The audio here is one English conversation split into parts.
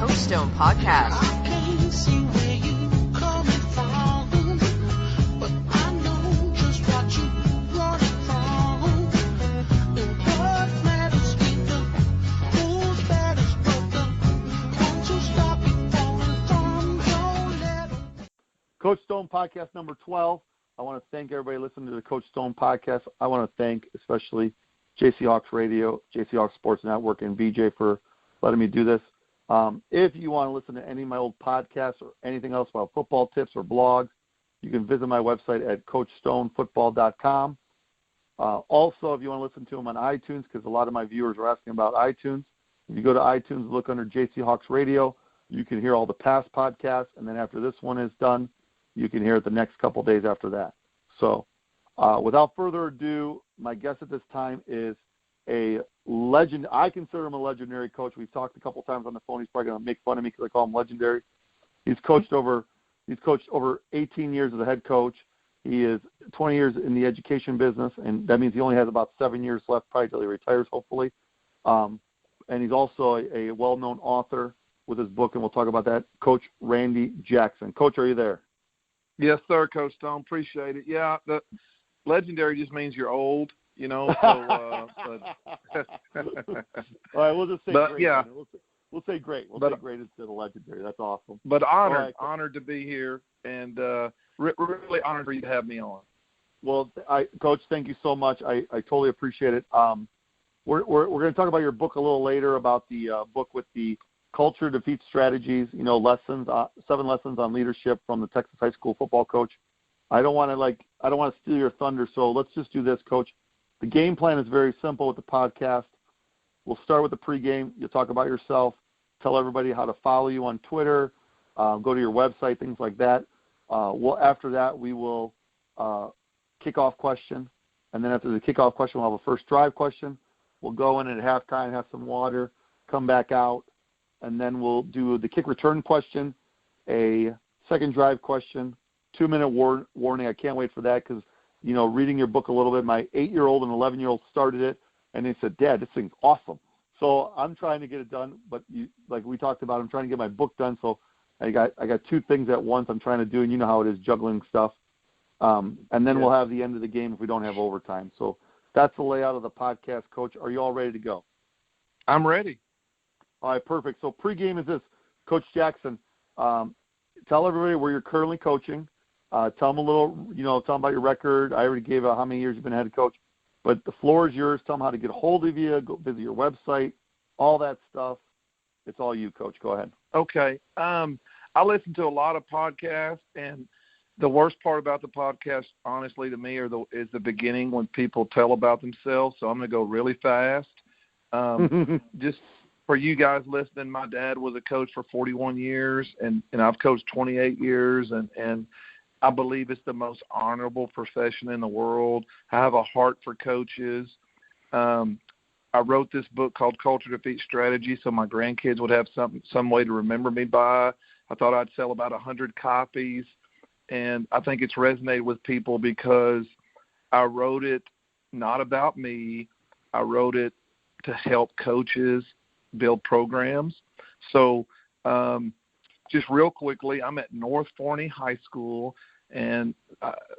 Coach Stone Podcast. Coach Stone Podcast number 12. I want to thank everybody listening to the Coach Stone Podcast. I want to thank especially JC Hawks Radio, JC Hawks Sports Network, and BJ for letting me do this. If you want to listen to any of my old podcasts or anything else about football tips or blogs, you can visit my website at CoachStoneFootball.com. Also, if you want to listen to them on iTunes, because a lot of my viewers are asking about iTunes, if you go to iTunes, look under JC Hawks Radio, you can hear all the past podcasts, and then after this one is done, you can hear it the next couple days after that. So without further ado, my guest at this time is a legend. I consider him a legendary coach. We've talked a couple times on the phone. He's probably going to make fun of me because I call him legendary. He's coached over 18 years as a head coach. He is 20 years in the education business, and that means he only has about 7 years left probably till he retires, hopefully. And he's also a well-known author with his book, and we'll talk about that, Coach Randy Jackson. Coach, are you there? Yes, sir, Coach Stone. Appreciate it. Yeah, the legendary just means you're old, you know. So, all right, we'll just say great. Yeah. We'll say great. We'll say great instead of legendary. That's awesome. But honored to be here, and really honored for you to have me on. Well, Coach, thank you so much. I totally appreciate it. We're going to talk about your book a little later, about the book with the Culture Defeats Strategies, lessons, 7 lessons on leadership from the Texas high school football coach. I don't want to steal your thunder, so let's just do this, Coach. The game plan is very simple with the podcast. We'll start with the pregame. You'll talk about yourself, tell everybody how to follow you on Twitter, go to your website, things like that. After that, we will kickoff question, and then after the kickoff question, we'll have a first drive question. We'll go in at halftime, have some water, come back out, and then we'll do the kick return question, a second drive question, 2-minute warning. I can't wait for that because, reading your book a little bit, my 8-year-old and 11-year-old started it, and they said, Dad, this thing's awesome. So I'm trying to get it done, but like we talked about, I'm trying to get my book done. So I got 2 things at once I'm trying to do, and you know how it is, juggling stuff. And then we'll have the end of the game if we don't have overtime. So that's the layout of the podcast, Coach. Are you all ready to go? I'm ready. All right, perfect. So pregame is this. Coach Jackson, tell everybody where you're currently coaching. Tell them a little, tell them about your record. I already gave out how many years you've been head coach. But the floor is yours. Tell them how to get a hold of you, go visit your website, all that stuff. It's all you, Coach. Go ahead. Okay. I listen to a lot of podcasts, and the worst part about the podcast, honestly, to me, is the beginning when people tell about themselves. So I'm going to go really fast. Just for you guys listening, my dad was a coach for 41 years, and I've coached 28 years, and I believe it's the most honorable profession in the world. I have a heart for coaches. I wrote this book called Culture Defeats Strategy so my grandkids would have some way to remember me by. I thought I'd sell about 100 copies, and I think it's resonated with people because I wrote it not about me. I wrote it to help coaches build programs. So just real quickly, I'm at North Forney High School, and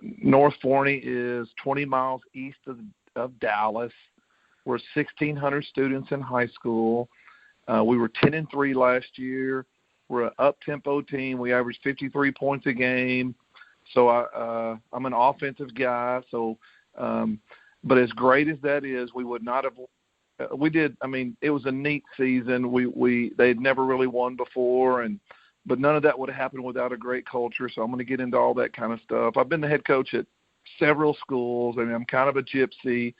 North Forney is 20 miles east of Dallas. We're 1,600 students in high school. We were 10-3 last year. We're an up-tempo team. We average 53 points a game. So I'm an offensive guy. So, but as great as that is, we would not have. We did. I mean, it was a neat season. They had never really won before, but none of that would have happened without a great culture. So I'm going to get into all that kind of stuff. I've been the head coach at several schools. I mean, I'm kind of a gypsy,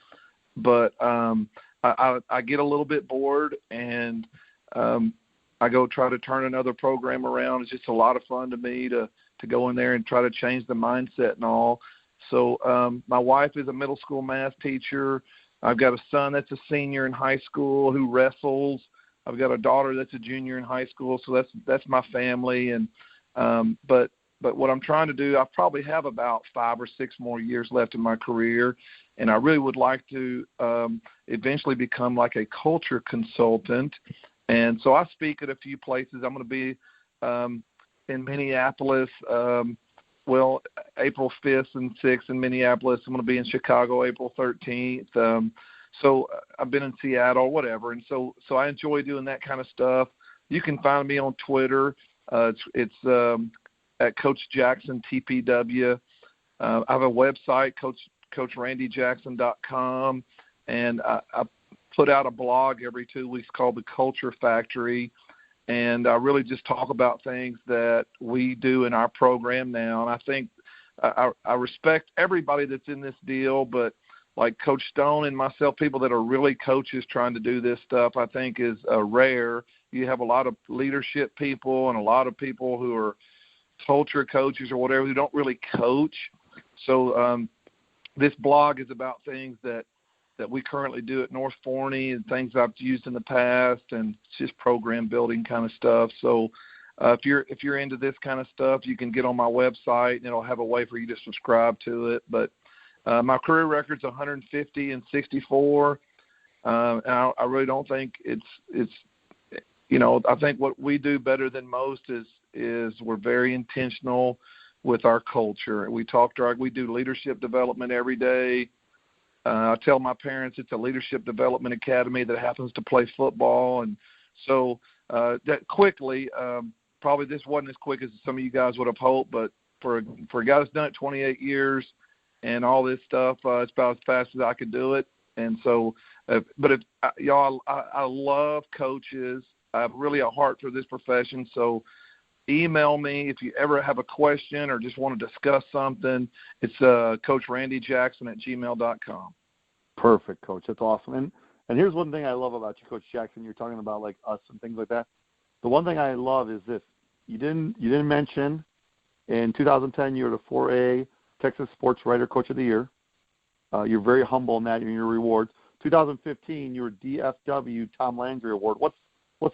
but I get a little bit bored, and I go try to turn another program around. It's just a lot of fun to me to go in there and try to change the mindset and all. So my wife is a middle school math teacher. I've got a son that's a senior in high school who wrestles. I've got a daughter that's a junior in high school. So that's my family. And but what I'm trying to do, I probably have about 5 or 6 more years left in my career, and I really would like to eventually become like a culture consultant And so I speak at a few places. I'm going to be in Minneapolis, April 5th and 6th in Minneapolis. I'm going to be in Chicago April 13th. So I've been in Seattle, whatever. And so I enjoy doing that kind of stuff. You can find me on Twitter. It's at Coach Jackson TPW. I have a website, CoachRandyJackson.com, and I put out a blog every 2 weeks called The Culture Factory, and I really just talk about things that we do in our program now. And I think I respect everybody that's in this deal, but like Coach Stone and myself, people that are really coaches trying to do this stuff, I think is rare. You have a lot of leadership people and a lot of people who are culture coaches or whatever who don't really coach. So this blog is about things that we currently do at North Forney and things I've used in the past, and it's just program building kind of stuff. So if you're into this kind of stuff, you can get on my website and it'll have a way for you to subscribe to it. But my career record's 150 and 64. And I really don't think it's I think what we do better than most is we're very intentional with our culture. We do leadership development every day. I tell my parents it's a leadership development academy that happens to play football. And so that quickly, probably this wasn't as quick as some of you guys would have hoped, but for a guy that's done it 28 years and all this stuff, it's about as fast as I could do it. And so, y'all, I love coaches. I have really a heart for this profession. So email me if you ever have a question or just want to discuss something. It's CoachRandyJackson@gmail.com. Perfect, Coach. That's awesome. And here's one thing I love about you, Coach Jackson. You're talking about like us and things like that. The one thing I love is this. You didn't mention in 2010 you were the 4A Texas Sports Writer Coach of the Year. You're very humble in that in your rewards. 2015 you were DFW Tom Landry Award. What's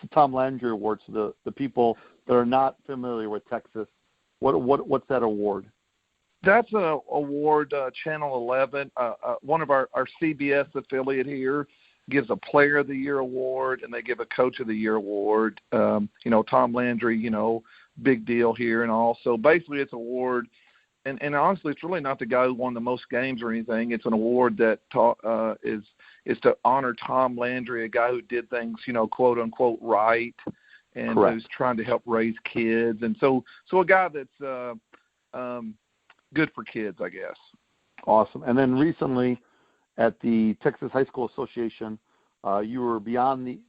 the Tom Landry Award to the people that are not familiar with Texas? What's that award? That's an award, Channel 11. One of our CBS affiliate here gives a Player of the Year award, and they give a Coach of the Year award. Tom Landry, big deal here and all. So basically it's an award, and honestly it's really not the guy who won the most games or anything. It's an award that is to honor Tom Landry, a guy who did things, quote unquote right, and Correct. Who's trying to help raise kids. And so a guy that's good for kids, I guess. Awesome. And then recently at the Texas High School Association, you were Beyond the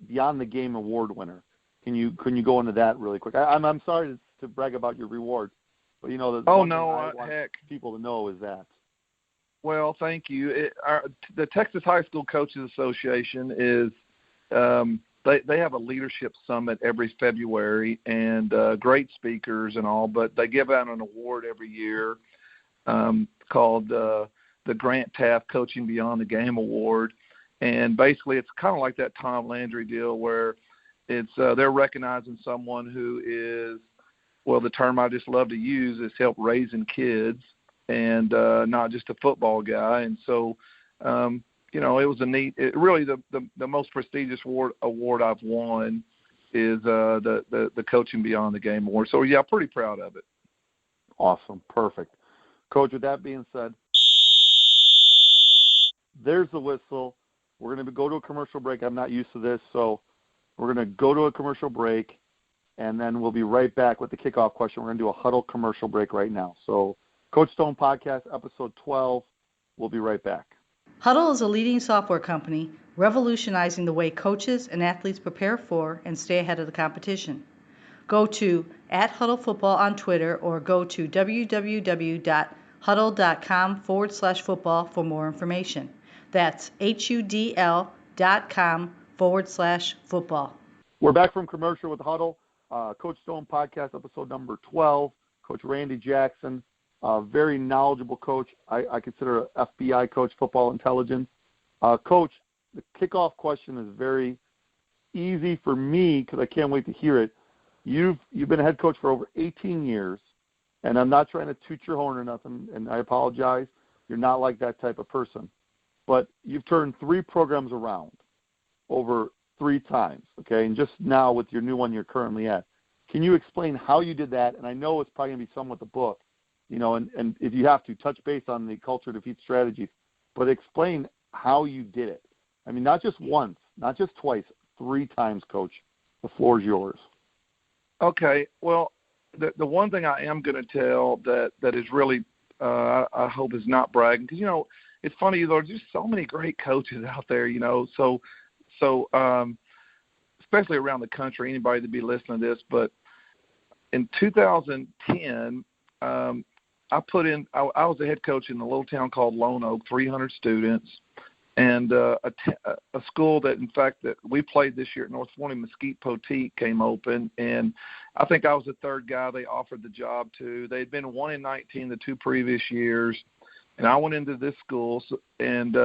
Game award winner. Can you go into that really quick? I'm sorry to brag about your rewards, but I want people to know is that. Well, thank you. The Texas High School Coaches Association is they have a leadership summit every February, and great speakers and all, but they give out an award every year called the Grant Taft Coaching Beyond the Game Award. And basically it's kind of like that Tom Landry deal where it's they're recognizing someone who is, well, the term I just love to use is help raising kids, and not just a football guy. And so, it was really the most prestigious award I've won is the Coaching Beyond the Game Award. So, yeah, pretty proud of it. Awesome. Perfect. Coach, with that being said, there's the whistle. We're going to go to a commercial break. I'm not used to this, so we're going to go to a commercial break, and then we'll be right back with the kickoff question. We're going to do a huddle commercial break right now. So, Coach Stone Podcast, episode 12. We'll be right back. Huddle is a leading software company revolutionizing the way coaches and athletes prepare for and stay ahead of the competition. Go to @HuddleFootball on Twitter or go to www.huddle.com/football for more information. That's HUDL.com/football. We're back from commercial with Huddle. Coach Stone Podcast, episode number 12. Coach Randy Jackson, very knowledgeable coach. I consider an FBI coach, football intelligence. Coach, the kickoff question is very easy for me because I can't wait to hear it. You've been a head coach for over 18 years, and I'm not trying to toot your horn or nothing, and I apologize. You're not like that type of person. But you've turned 3 programs around over 3 times, okay? And just now with your new one you're currently at, can you explain how you did that? And I know it's probably going to be some with the book, and if you have to, touch base on the culture defeat strategies, but explain how you did it. I mean, not just once, not just twice, 3 times, Coach. The floor is yours. Okay. Well, the one thing I am going to tell that is really, I hope is not bragging, because, it's funny, there's just so many great coaches out there, so especially around the country, anybody to be listening to this. But in 2010, I was the head coach in a little town called Lone Oak, 300 students, and a school that, in fact, that we played this year at North Forney, Mesquite Poteet, came open, and I think I was the 3rd guy they offered the job to. They'd been 1-19 the 2 previous years, and I went into this school, and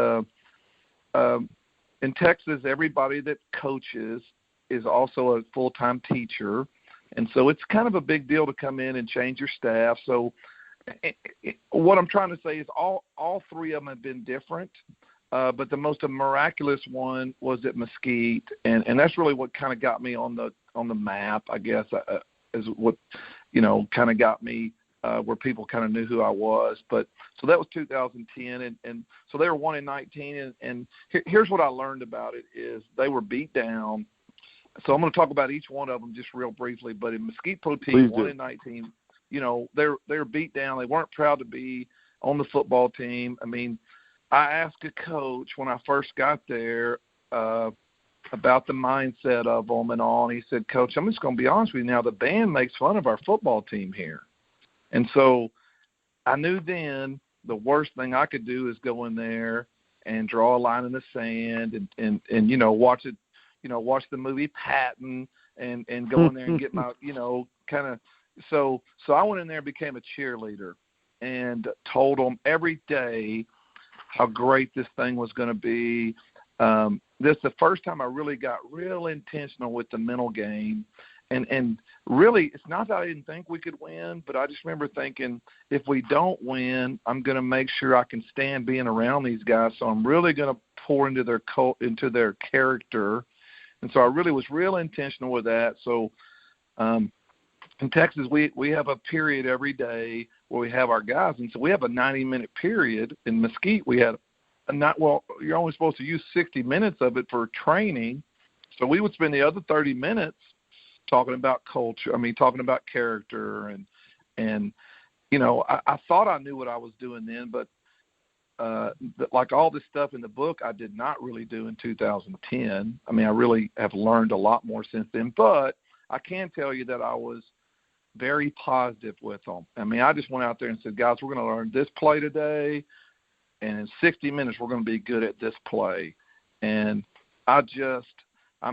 in Texas, everybody that coaches is also a full-time teacher, and so it's kind of a big deal to come in and change your staff. So what I'm trying to say is all 3 of them have been different. But the most miraculous one was at Mesquite, and that's really what kind of got me on the map, I guess, is what kind of got me where people kind of knew who I was. But so that was 2010, and so they were 1-19, and here's what I learned about it is they were beat down. So I'm going to talk about each one of them just real briefly. But in Mesquite Poteet, 1-19, they were beat down. They weren't proud to be on the football team. I mean, I asked a coach when I first got there about the mindset of them and all, and he said, Coach, I'm just going to be honest with you now, the band makes fun of our football team here. And so I knew then the worst thing I could do is go in there and draw a line in the sand and watch it, watch the movie Patton and go in there and get my, kind of – so I went in there and became a cheerleader and told them every day – how great this thing was going to be. This is the first time I really got real intentional with the mental game. And really, it's not that I didn't think we could win, but I just remember thinking, if we don't win, I'm going to make sure I can stand being around these guys. So I'm really going to pour into their character. And so I really was real intentional with that. So in Texas, we have a period every day where we have our guys, and so we have a 90-minute period. In Mesquite, we had you're only supposed to use 60 minutes of it for training, so we would spend the other 30 minutes talking about culture. I mean, talking about character, and I thought I knew what I was doing then, but like all this stuff in the book, I did not really do in 2010. I mean, I really have learned a lot more since then, but I can tell you that I was very positive with them. I mean, I just went out there and said, guys, we're going to learn this play today, and in 60 minutes we're going to be good at this play. And I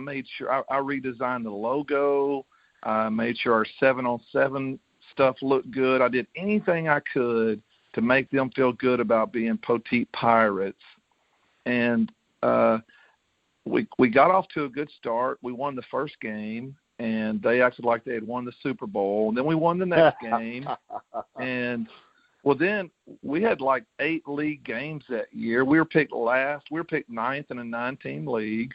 made sure I redesigned the logo. I made sure our 7-on-7 stuff looked good. I did anything I could to make them feel good about being Poteet Pirates. And we got off to a good start. We won the first game, and they acted like they had won the Super Bowl. And then we won the next game. And, well, then we had like 8 league games that year. We were picked last. We were picked 9th in a 9-team league.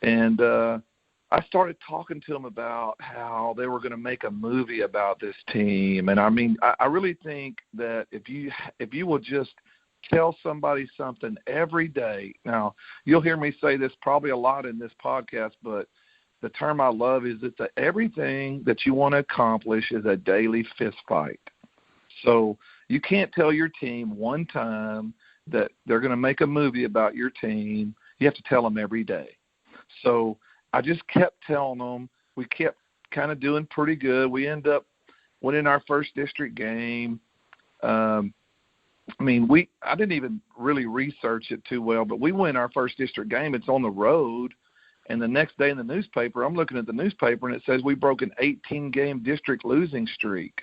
And I started talking to them about how they were going to make a movie about this team. And, I mean, I really think that if you will just tell somebody something every day. Now, you'll hear me say this probably a lot in this podcast, but the term I love is that everything that you want to accomplish is a daily fist fight. So you can't tell your team one time that they're going to make a movie about your team. You have to tell them every day. So I just kept telling them. We kept kind of doing pretty good. We ended up winning our first district game. I didn't even really research it too well, but we win our first district game. It's on the road. And the next day in the newspaper, I'm looking at the newspaper, and it says we broke an 18-game district losing streak.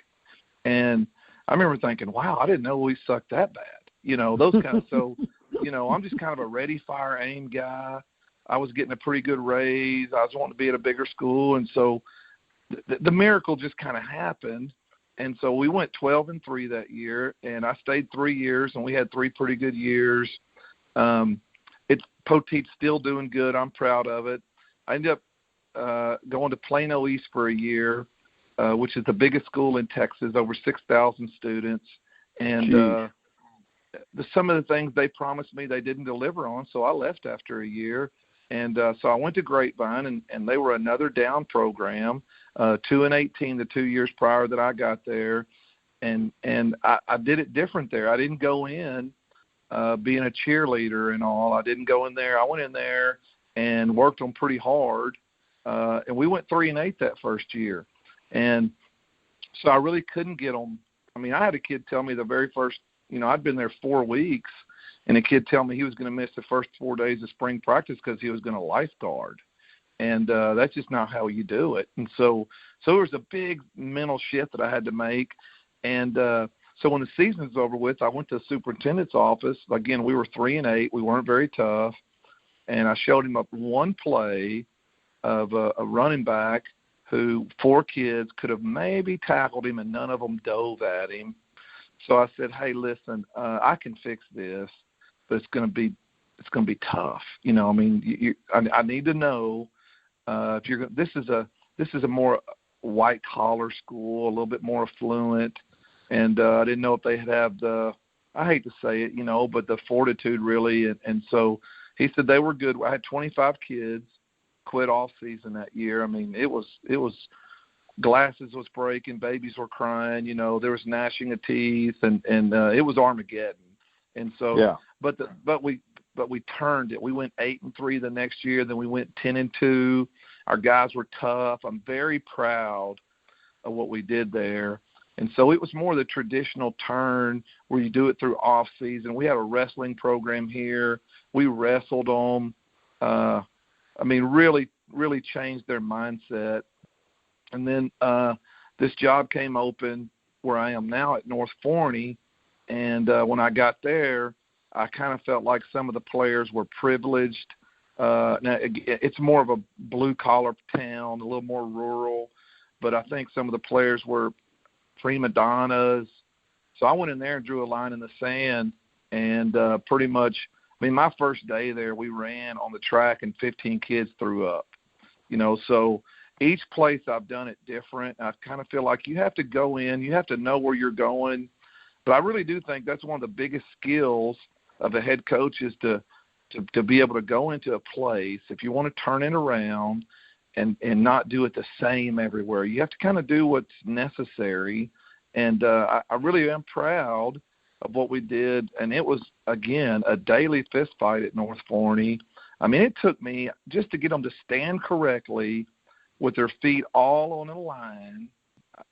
And I remember thinking, wow, I didn't know we sucked that bad. Those kind of – so, I'm just kind of a ready, fire, aim guy. I was getting a pretty good raise. I was wanting to be at a bigger school. And so the miracle just kind of happened. And so we went 12-3 that year, and I stayed 3 years, and we had 3 pretty good years. Poteet's still doing good. I'm proud of it. I ended up going to Plano East for a year, which is the biggest school in Texas, over 6,000 students. And some of the things they promised me they didn't deliver on, so I left after a year. And so I went to Grapevine, and they were another down program, 2-18 the 2 years prior that I got there. And I did it different there. I didn't go in being a cheerleader and all. I didn't go in there. I went in there and worked them pretty hard, and we went 3-8 that first year. And so I really couldn't get them. I mean, I had a kid tell me the very first, I'd been there 4 weeks, and a kid tell me he was going to miss the first 4 days of spring practice because he was going to lifeguard. And that's just not how you do it. And so there was a big mental shift that I had to make. And so when the season's over with, I went to the superintendent's office. Again, we were 3-8. We weren't very tough. And I showed him up one play of a running back who 4 kids could have maybe tackled him, and none of them dove at him. So I said, "Hey, listen, I can fix this, but it's going to be tough. I need to know if you're going. This is a more white collar school, a little bit more affluent, and I didn't know if they have the. I hate to say it, but the fortitude really. And so he said they were good. I had 25 kids quit off season that year. I mean, it was glasses was breaking, babies were crying, there was gnashing of teeth, and it was Armageddon. And so, but we turned it. We went 8-3 the next year. Then we went 10-2. Our guys were tough. I'm very proud of what we did there. And so it was more the traditional turn where you do it through off season. We had a wrestling program here. We wrestled them. Really, really changed their mindset. And then this job came open where I am now at North Forney. And when I got there, I kind of felt like some of the players were privileged. Now, it's more of a blue-collar town, a little more rural. But I think some of the players were prima donnas. So I went in there and drew a line in the sand. And pretty much, my first day there, we ran on the track and 15 kids threw up. So each place I've done it different. I kind of feel like you have to go in, you have to know where you're going. But I really do think that's one of the biggest skills of a head coach is to be able to go into a place, if you want to turn it around and not do it the same everywhere. You have to kind of do what's necessary. And I really am proud of what we did. And it was, again, a daily fist fight at North Forney. It took me just to get them to stand correctly with their feet all on the line.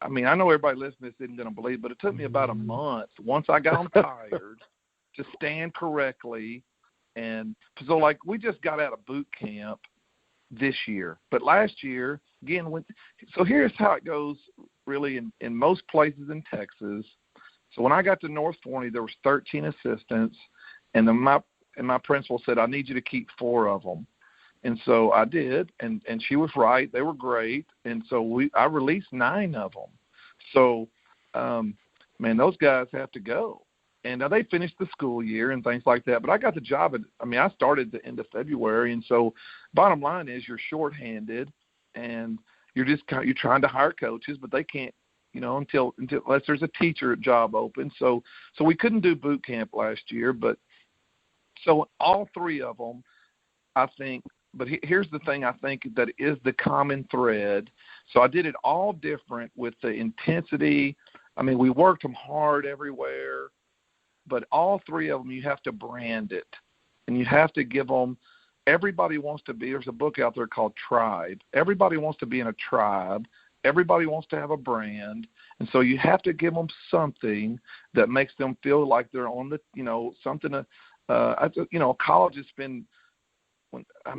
I know everybody listening to this isn't going to believe, but it took me about a month once I got them tired to stand correctly. And so, we just got out of boot camp this year. But last year, again, so here's how it goes really in most places in Texas. So when I got to North Forney, there was 13 assistants, and my principal said, "I need you to keep 4 of them." And so I did, and she was right. They were great. And so I released 9 of them. So, those guys have to go. And now they finished the school year and things like that. But I got the job I started at the end of February. And so bottom line is you're shorthanded, and you're trying to hire coaches, but they can't, until unless there's a teacher job open. So we couldn't do boot camp last year. But so all 3 of them, I think. But here's the thing I think that is the common thread. So I did it all different with the intensity. We worked them hard everywhere. But all 3 of them, you have to brand it. And you have to give them – everybody wants to be – there's a book out there called Tribe. Everybody wants to be in a tribe. Everybody wants to have a brand. And so you have to give them something that makes them feel like they're on the – something college has been – I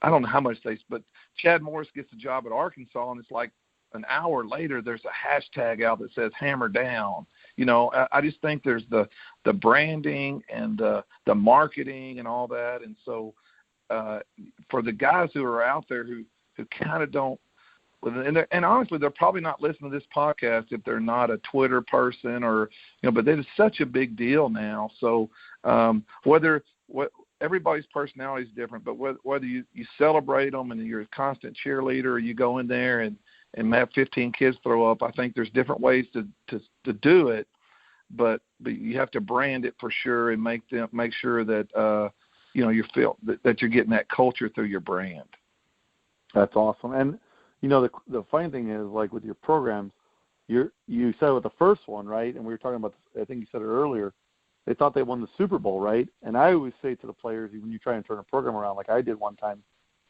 don't know how much but Chad Morris gets a job at Arkansas, and it's like an hour later there's a hashtag out that says hammer down. I just think there's the branding and the marketing and all that. And so for the guys who are out there who kind of don't, and honestly, they're probably not listening to this podcast if they're not a Twitter person but it is such a big deal now. So everybody's personality is different, but whether you celebrate them and you're a constant cheerleader, or you go in there and have 15 kids throw up, I think there's different ways to do it, but you have to brand it for sure and make sure that you feel that you're getting that culture through your brand. That's awesome. And the funny thing is, like with your programs, you said with the first one, right? And we were talking about this, I think you said it earlier. They thought they won the Super Bowl, right? And I always say to the players, when you try and turn a program around, like I did one time,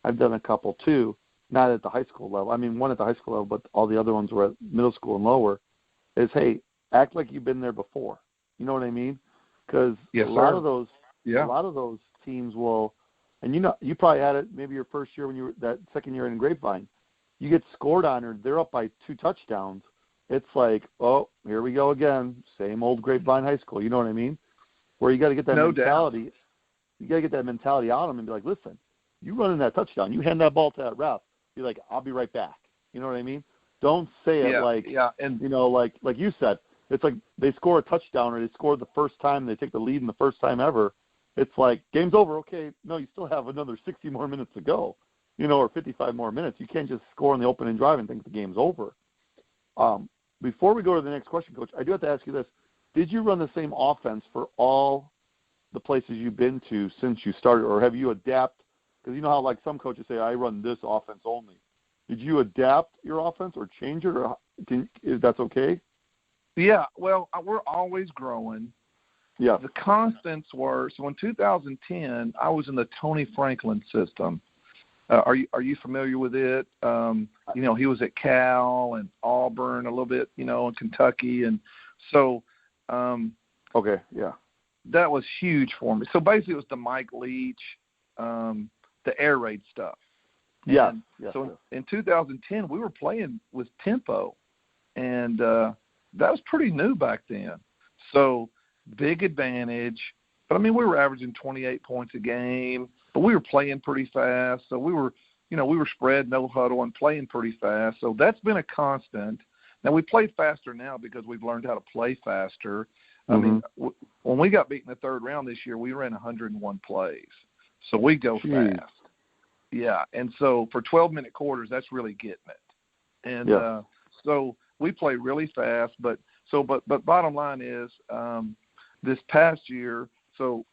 I've done a couple too, not at the high school level. I mean, one at the high school level, but all the other ones were at middle school and lower, is, hey, act like you've been there before. You know what I mean? Because a lot of those teams will, and you probably had it maybe your first year when you were that second year in Grapevine, you get scored on or they're up by 2 touchdowns. It's like, oh, here we go again, same old Grapevine High School. You know what I mean? Where you got to get that mentality. Doubt. You got to get that mentality out of them and be like, listen, you running that touchdown, you hand that ball to that ref, be like, I'll be right back. You know what I mean? Don't say it like you said. It's like they score a touchdown or they score the first time, they take the lead in the first time ever. It's like, game's over. Okay, no, you still have another 60 more minutes to go, or 55 more minutes. You can't just score on the opening drive and think the game's over. Before we go to the next question, Coach, I do have to ask you this. Did you run the same offense for all the places you've been to since you started, or have you adapted? Because you know how, like, some coaches say, I run this offense only. Did you adapt your offense or change it, or is that okay? Yeah, well, we're always growing. Yeah. The constants were, so in 2010, I was in the Tony Franklin system. Are you familiar with it? He was at Cal and Auburn a little bit, in Kentucky. And so okay, yeah. That was huge for me. So basically it was the Mike Leach, the air raid stuff. Yeah. So in 2010, we were playing with tempo, and that was pretty new back then. So big advantage. But, we were averaging 28 points a game, but we were playing pretty fast. So we were spread, no huddle, and playing pretty fast. So that's been a constant. Now, we play faster now because we've learned how to play faster. When we got beat in the third round this year, we ran 101 plays. So we go fast. Yeah, and so for 12-minute quarters, that's really getting it. And so we play really fast. But bottom line is this past year, so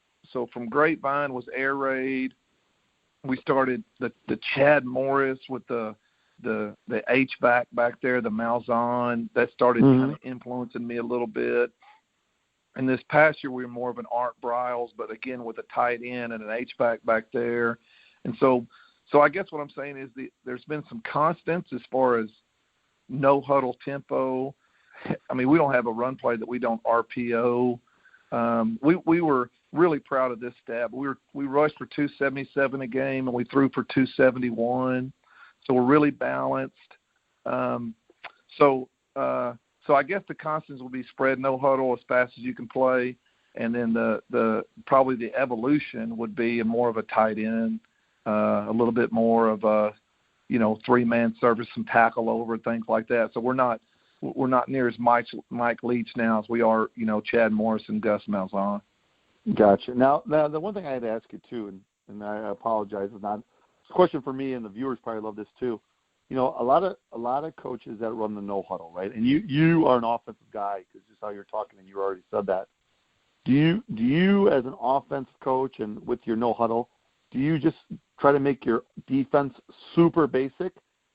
from Grapevine was air raid. We started the Chad Morris with the H-back there, the Malzahn. That started kind of influencing me a little bit. And this past year we were more of an Art Briles, but again with a tight end and an H-back back there. And so I guess what I'm saying is there's been some constants as far as no huddle tempo. We don't have a run play that we don't RPO. We were really proud of this stat. We rushed for 277 a game and we threw for 271. So we're really balanced. So I guess the constants will be spread, no huddle, as fast as you can play, and then the probably the evolution would be more of a tight end, a little bit more of a 3-man service, some tackle over, things like that. So we're not near as Mike Leach now as we are, Chad Morris and Gus Malzahn. Gotcha. Now the one thing I had to ask you too, and I apologize, it's a question for me, and the viewers probably love this too. A lot of coaches that run the no huddle, right? And you are an offensive guy because just how you're talking, and you already said that. Do you as an offensive coach and with your no huddle, do you just try to make your defense super basic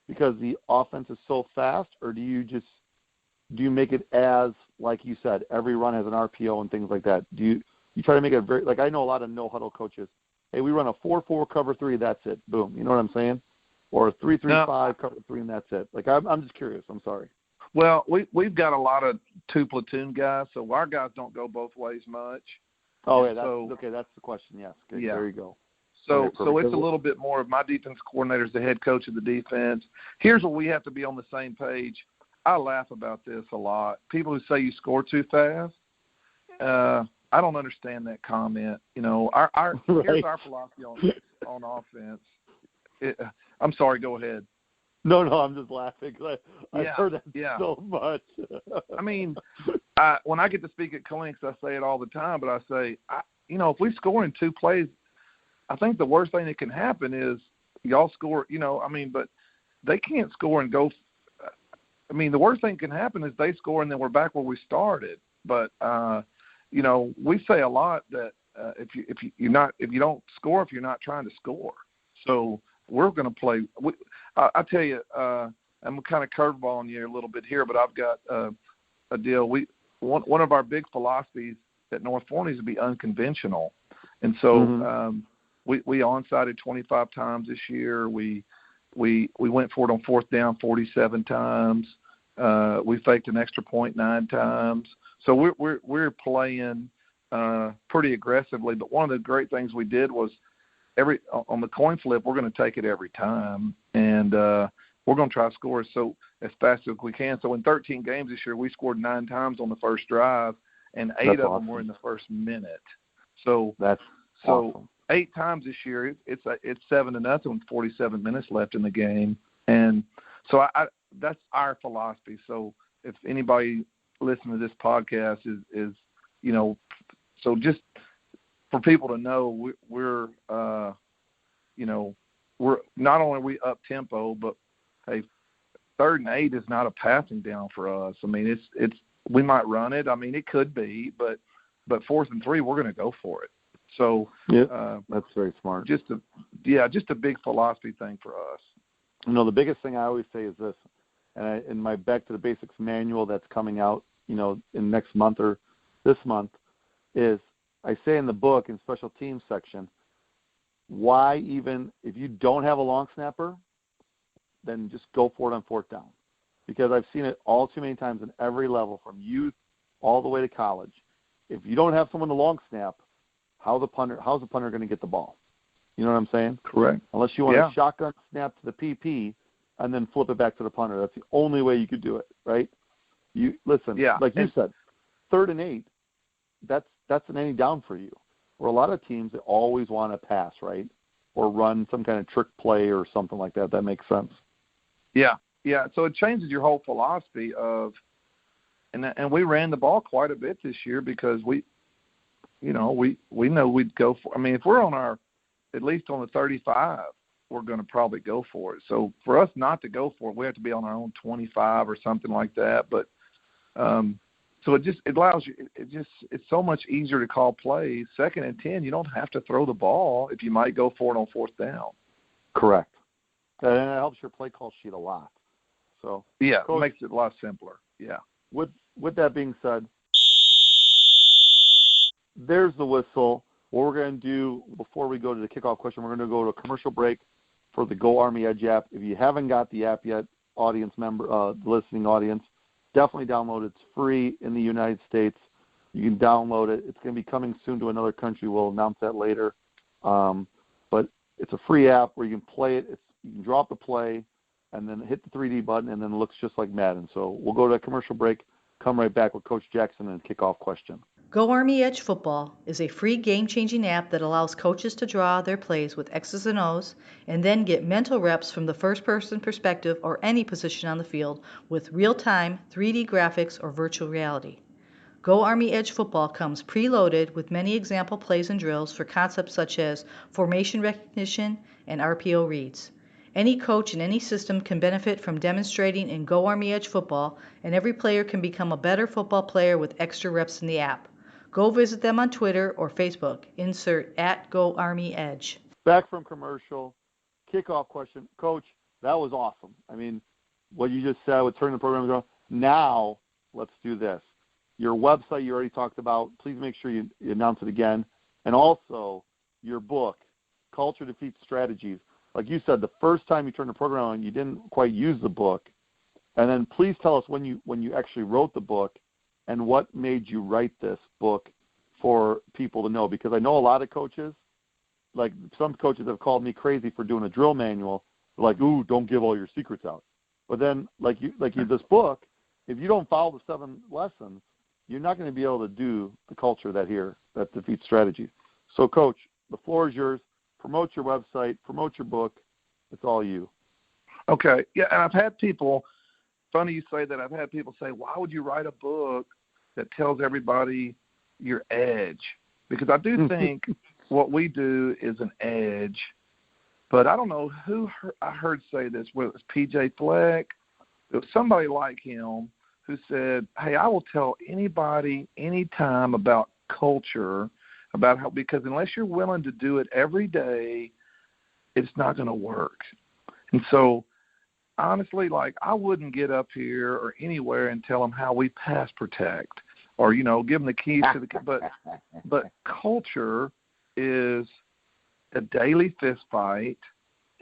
because the offense is so fast, or do you make it as, like you said, every run has an RPO and things like that? Do you try to make it very, like I know a lot of no huddle coaches, hey, we run a 4-4 cover 3, that's it, boom. You know what I'm saying? Or a 3-3-5 cover 3, and that's it. Like I'm just curious. I'm sorry. Well, we've got a lot of 2 platoon guys, so our guys don't go both ways much. Oh yeah, that's the question. Yes. Okay, yeah. There you go. So it's a little bit more of my defense coordinator is the head coach of the defense. Here's where we have to be on the same page. I laugh about this a lot. People who say you score too fast, I don't understand that comment. Here's our philosophy on offense. I'm sorry. Go ahead. No, I'm just laughing. I've heard that so much. When I get to speak at clinics, I say it all the time. But I say, if we score in 2 plays, I think the worst thing that can happen is y'all score, but they can't score and go. The worst thing that can happen is they score and then we're back where we started. But, we say a lot that if you don't score, if you're not trying to score. So we're going to play. I tell you, I'm kind of curveballing you a little bit here, but I've got a deal. One of our big philosophies at North Forney is to be unconventional. And so we onside 25 times this year. We went for it on fourth down 47 times. We faked an extra point 9 times. So we're playing pretty aggressively. But one of the great things we did was on the coin flip, we're going to take it every time, and we're going to try to score as fast as we can. So in 13 games this year, we scored 9 times on the first drive, and 8 of them were in the first minute. So that's awesome. 8 times this year, it's 7-0 with 47 minutes left in the game, and so that's our philosophy. So if anybody listening to this podcast is so just for people to know, we're not only are we up tempo, but hey, 3rd and 8 is not a passing down for us. It's we might run it. It could be, but 4th and 3, we're going to go for it. So that's very smart. Just a big philosophy thing for us. The biggest thing I always say is this, and in my Back to the Basics manual that's coming out, in next month or this month, is I say in the book in special teams section, why even if you don't have a long snapper, then just go for it on 4th down, because I've seen it all too many times in every level from youth all the way to college. If you don't have someone to long snap, how's the punter going to get the ball? You know what I'm saying? Correct. Unless you want a shotgun snap to the PP and then flip it back to the punter. That's the only way you could do it, right? You listen, like you said, 3rd and 8, that's an any down for you. Where a lot of teams, they always want to pass, right? Or run some kind of trick play or something like that. That makes sense. Yeah. So it changes your whole philosophy of, and we ran the ball quite a bit this year because we know we'd go for. If we're on at least on the 35, we're going to probably go for it. So for us not to go for it, we have to be on our own 25 or something like that. But so it allows you. It's so much easier to call plays. 2nd and 10, you don't have to throw the ball if you might go for it on 4th down. Correct. And it helps your play call sheet a lot. So Coach, it makes it a lot simpler. Yeah. With that being said, there's the whistle. What we're going to do before we go to the kickoff question, we're going to go to a commercial break for the Go Army Edge app. If you haven't got the app yet, the listening audience, definitely download it. It's free in the United States. You can download it. It's going to be coming soon to another country. We'll announce that later. But it's a free app where you can play it. You can drop the play and then hit the 3D button, and then it looks just like Madden. So we'll go to a commercial break, come right back with Coach Jackson and a kickoff question. Go Army Edge Football is a free game-changing app that allows coaches to draw their plays with X's and O's and then get mental reps from the first-person perspective or any position on the field with real-time 3D graphics or virtual reality. Go Army Edge Football comes preloaded with many example plays and drills for concepts such as formation recognition and RPO reads. Any coach in any system can benefit from demonstrating in Go Army Edge Football, and every player can become a better football player with extra reps in the app. Go visit them on Twitter or Facebook. Insert @GoArmyEdge. Back from commercial, kickoff question. Coach, that was awesome. What you just said with turning the program around. Now, let's do this. Your website you already talked about. Please make sure you announce it again. And also, your book, Culture Defeats Strategies. Like you said, the first time you turned the program on, you didn't quite use the book. And then please tell us when you actually wrote the book and what made you write this book for people to know. Because I know a lot of coaches, like some coaches have called me crazy for doing a drill manual. They're like, ooh, don't give all your secrets out. But then, like you, this book, if you don't follow the 7 lessons, you're not going to be able to do the culture that defeats strategies. So, Coach, the floor is yours. Promote your website. Promote your book. It's all you. Okay. Yeah, and I've had people, funny you say that, I've had people say, why would you write a book that tells everybody your edge? Because I do think what we do is an edge. But I don't know who I heard say this, whether it was P.J. Fleck, it was somebody like him who said, hey, I will tell anybody anytime about culture, about how, because unless you're willing to do it every day, it's not going to work. And so, honestly, like, I wouldn't get up here or anywhere and tell them how we pass protect or, you know, give them the keys to the – but culture is a daily fist fight,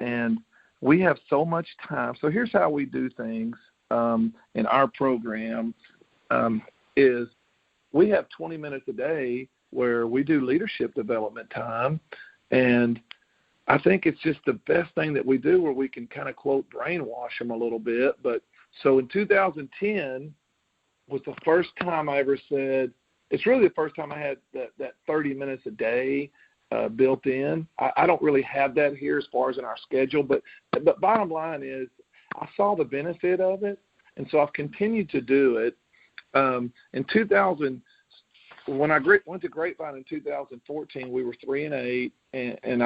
and we have so much time. So here's how we do things in our program is we have 20 minutes a day where we do leadership development time, and I think it's just the best thing that we do where we can kind of, quote, brainwash them a little bit. But so in 2010 was the first time I ever said, it's really the first time I had that 30 minutes a day built in. I don't really have that here as far as in our schedule, but bottom line is I saw the benefit of it, and so I've continued to do it. In 2000, when I went to Grapevine in 2014, we were 3-8, and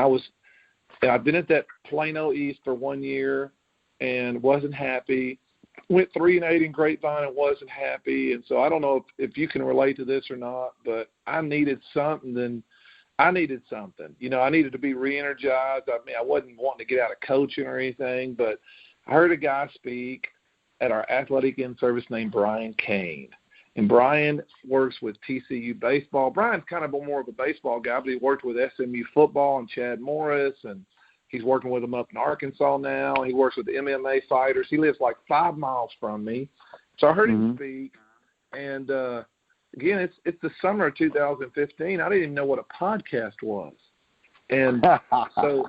I've been at that Plano East for 1 year and wasn't happy. Went 3-8 in Grapevine and wasn't happy, and so I don't know if you can relate to this or not, but I needed something. You know, I needed to be re-energized. I mean, I wasn't wanting to get out of coaching or anything, but I heard a guy speak at our athletic in-service named Brian Kane. And Brian works with TCU baseball. Brian's kind of more of a baseball guy, but he worked with SMU football and Chad Morris, and he's working with them up in Arkansas now. He works with the MMA fighters. He lives like 5 miles from me. So I heard him speak, and again, it's the summer of 2015. I didn't even know what a podcast was. And so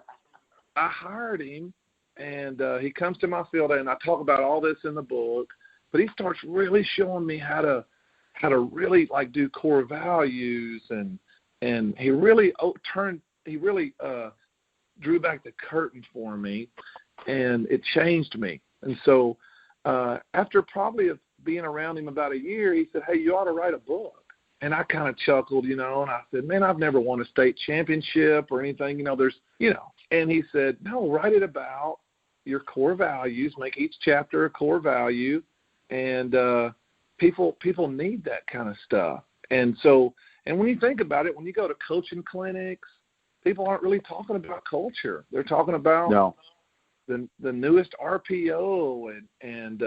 I hired him, and he comes to my field day, and I talk about all this in the book, but he starts really showing me how to really like do core values, and he really drew back the curtain for me, and it changed me. And so after probably being around him about a year, he said, hey, you ought to write a book. And I kind of chuckled, you know, and I said, man, I've never won a state championship or anything, and he said, no, write it about your core values, make each chapter a core value, and people need that kind of stuff. And so, and when you think about it, when you go to coaching clinics, people aren't really talking about culture. They're talking about the newest RPO, and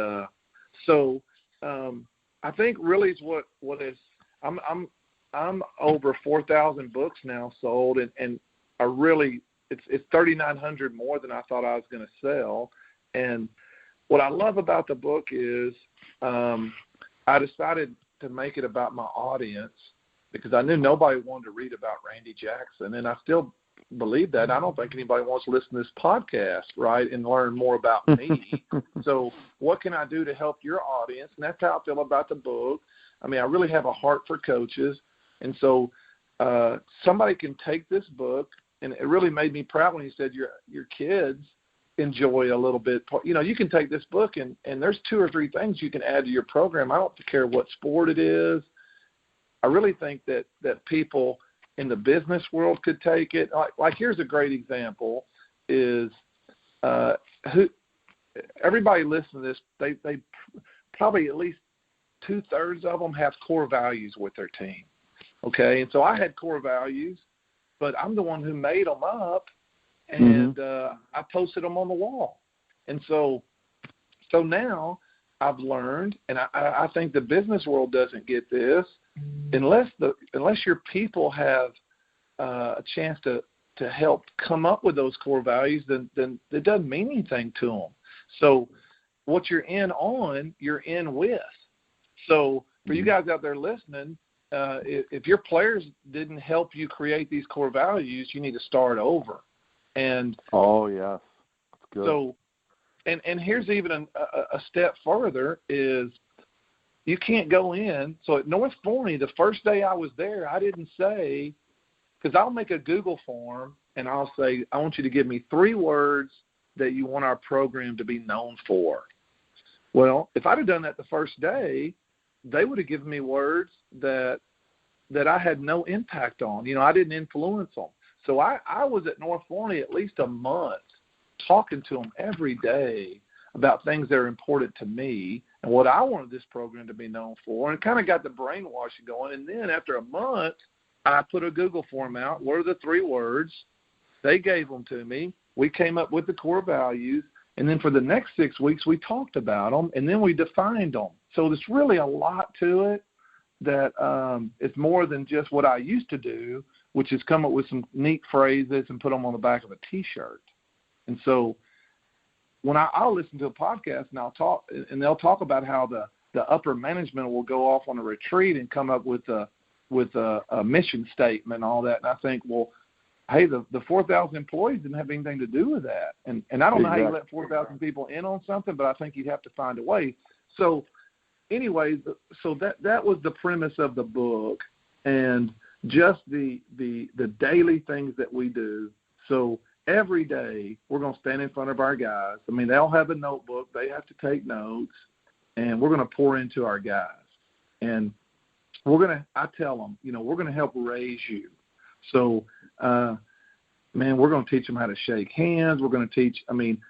so I think really is what is. I'm over 4,000 books now sold, and I really it's 3,900 more than I thought I was going to sell. And what I love about the book is I decided to make it about my audience because I knew nobody wanted to read about Randy Jackson, and I still believe that. I don't think anybody wants to listen to this podcast, right, and learn more about me. So what can I do to help your audience? And that's how I feel about the book. I mean, I really have a heart for coaches, and so somebody can take this book, and it really made me proud when he said your kids enjoy a little bit. You know, you can take this book, and there's 2 or 3 things you can add to your program. I don't care what sport it is. I really think that people in the business world could take it. Like here's a great example is everybody listening to this, they probably at least 2/3 of them have core values with their team. Okay, and so I had core values, but I'm the one who made them up, and I posted them on the wall. And so now I've learned, and I think the business world doesn't get this, unless your people have a chance to help come up with those core values, then it doesn't mean anything to them. So what you're you're in with. So for you guys out there listening, if your players didn't help you create these core values, you need to start over. And yes, that's good. So, and here's even a step further is you can't go in. So at North Forney, the first day I was there, I didn't say, because I'll make a Google form and I'll say, I want you to give me 3 words that you want our program to be known for. Well, if I'd have done that the first day, they would have given me words that I had no impact on. You know, I didn't influence them. So I was at North Forney at least a month talking to them every day about things that are important to me and what I wanted this program to be known for, and kind of got the brainwashing going. And then after a month, I put a Google form out. What are the 3 words? They gave them to me. We came up with the core values. And then for the next 6 weeks, we talked about them, and then we defined them. So there's really a lot to it that it's more than just what I used to do, which is come up with some neat phrases and put them on the back of a T-shirt. And so when I'll listen to a podcast and they'll talk about how the upper management will go off on a retreat and come up with a mission statement and all that. And I think, well, hey, the 4,000 employees didn't have anything to do with that. And I don't know how you let 4,000 people in on something, but I think you'd have to find a way. So anyway, so that was the premise of the book, and just the daily things that we do. So every day we're going to stand in front of our guys. I mean, they'll have a notebook. They have to take notes, and we're going to pour into our guys. And I tell them, we're going to help raise you. So, we're going to teach them how to shake hands. We're going to teach, I'm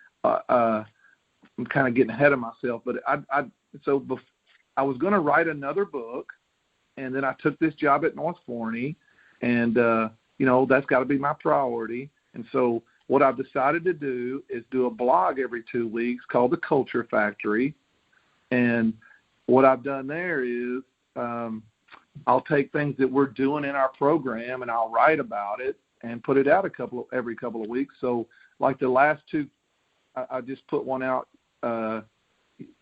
kind of getting ahead of myself, but I was going to write another book, and then I took this job at North Forney, and, that's got to be my priority. And so what I've decided to do is do a blog every 2 weeks called The Culture Factory. And what I've done there is I'll take things that we're doing in our program and I'll write about it and put it out every couple of weeks. So like the last 2, I just put one out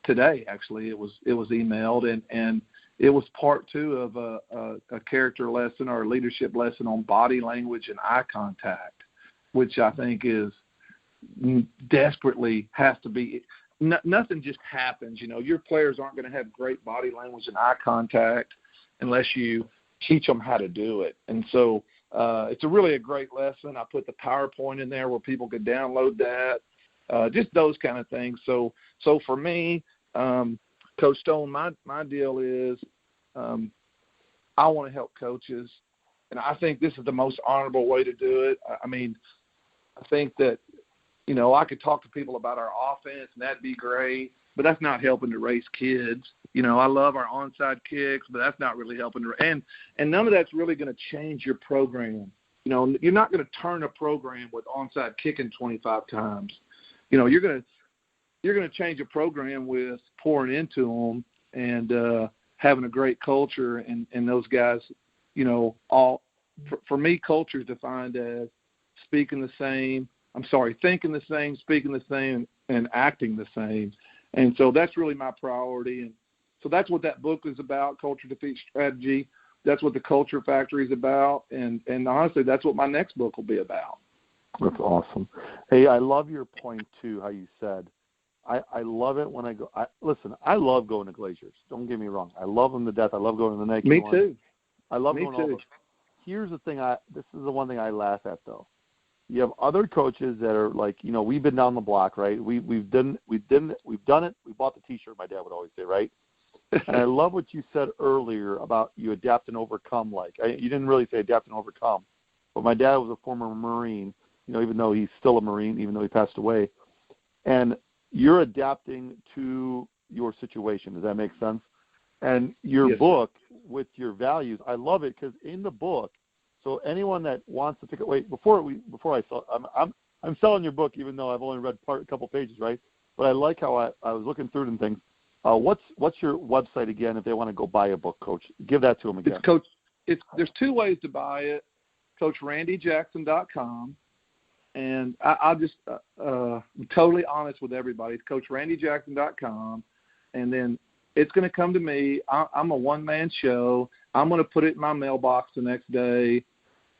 today. Actually, it was emailed, and it was part 2 of a character lesson or a leadership lesson on body language and eye contact, which I think is desperately has to be. Nothing just happens. Your players aren't going to have great body language and eye contact unless you teach them how to do it. And so it's really a great lesson. I put the PowerPoint in there where people could download that, just those kind of things. So for me, Coach Stone, my deal is I want to help coaches, and I think this is the most honorable way to do it. I think that, I could talk to people about our offense, and that'd be great, but that's not helping to raise kids. I love our onside kicks, but that's not really helping and none of that's really going to change your program. You're not going to turn a program with onside kicking 25 times. You're going to change a program with pouring into them and having a great culture, and those guys, for me, culture is defined as thinking the same, speaking the same, and acting the same. And so that's really my priority. And so that's what that book is about, Culture Defeats Strategy. That's what the Culture Factory is about. And honestly, that's what my next book will be about. That's awesome. Hey, I love your point, too, how you said, I love it when I go. Listen, I love going to Glaciers. Don't get me wrong. I love them to death. I love going to the Naked Me one. too. I love Me going too. over. Here's the thing. This is the one thing I laugh at, though. You have other coaches that are like, we've been down the block, right? We've done it. We bought the T-shirt. My dad would always say, right? And I love what you said earlier about you adapt and overcome. You didn't really say adapt and overcome, but my dad was a former Marine. Even though he's still a Marine, even though he passed away, and you're adapting to your situation. Does that make sense? And your Yes, book with your values, I love it because in the book. So anyone that wants to pick up, I'm selling your book, even though I've only read a couple pages, right? But I like how I was looking through it and things. What's your website again if they want to go buy a book, Coach? Give that to them again. There's 2 ways to buy it. CoachRandyJackson.com. And I'll just be totally honest with everybody. It's CoachRandyJackson.com. And then it's going to come to me. I'm a one-man show. I'm going to put it in my mailbox the next day.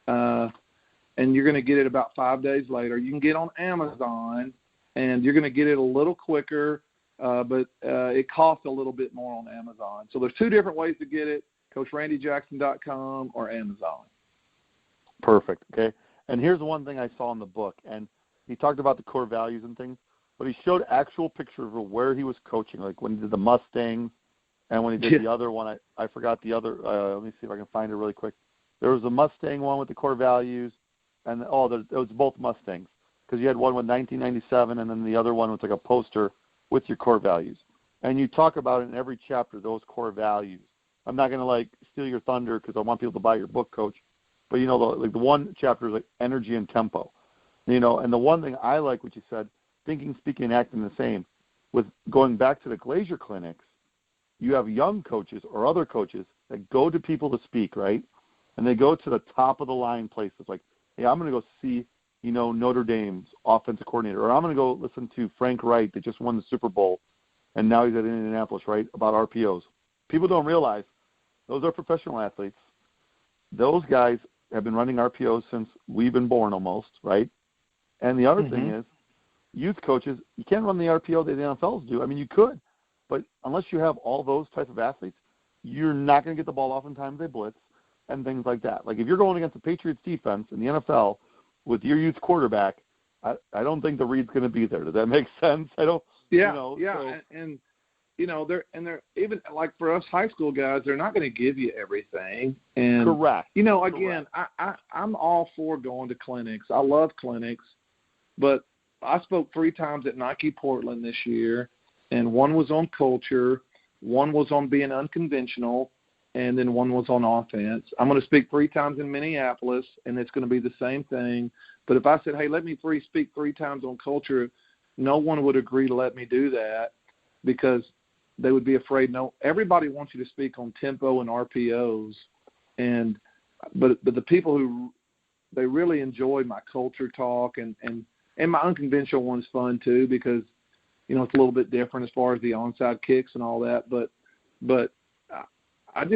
And you're going to get it about 5 days later. You can get on Amazon, and you're going to get it a little quicker, but it costs a little bit more on Amazon. So there's 2 different ways to get it, CoachRandyJackson.com or Amazon. Perfect, okay. And here's one thing I saw in the book, and he talked about the core values and things, but he showed actual pictures of where he was coaching, like when he did the Mustangs and when he did the other one. I forgot the other. Let me see if I can find it really quick. There was a Mustang one with the core values. and it was both Mustangs, because you had one with 1997, and then the other one was like a poster with your core values. And you talk about it in every chapter, those core values. I'm not going to like steal your thunder because I want people to buy your book, Coach. But the one chapter is like energy and tempo, and the one thing I like what you said, thinking, speaking, and acting the same. With going back to the Glazier clinics, you have young coaches or other coaches that go to people to speak, right? And they go to the top of the line places like, hey, I'm going to go see, Notre Dame's offensive coordinator, or I'm going to go listen to Frank Wright that just won the Super Bowl, and now he's at Indianapolis, right, about RPOs. People don't realize those are professional athletes. Those guys have been running RPOs since we've been born almost, right? And the other thing is, youth coaches, you can't run the RPO that the NFLs do. I mean, you could, but unless you have all those types of athletes, you're not going to get the ball oftentimes they blitz and things like that. Like if you're going against the Patriots defense in the NFL with your youth quarterback, I don't think the read's going to be there. Does that make sense? I don't. Yeah, So. and they're even like for us high school guys, they're not going to give you everything. And correct. Again, I'm all for going to clinics. I love clinics, but I spoke 3 times at Nike Portland this year, and one was on culture, one was on being unconventional, and then one was on offense. I'm going to speak 3 times in Minneapolis, and it's going to be the same thing. But if I said, hey, let me speak 3 times on culture, no one would agree to let me do that because they would be afraid. No, everybody wants you to speak on tempo and RPOs, but the people who they really enjoy my culture talk and my unconventional one's fun too because it's a little bit different as far as the onside kicks and all that. But I'm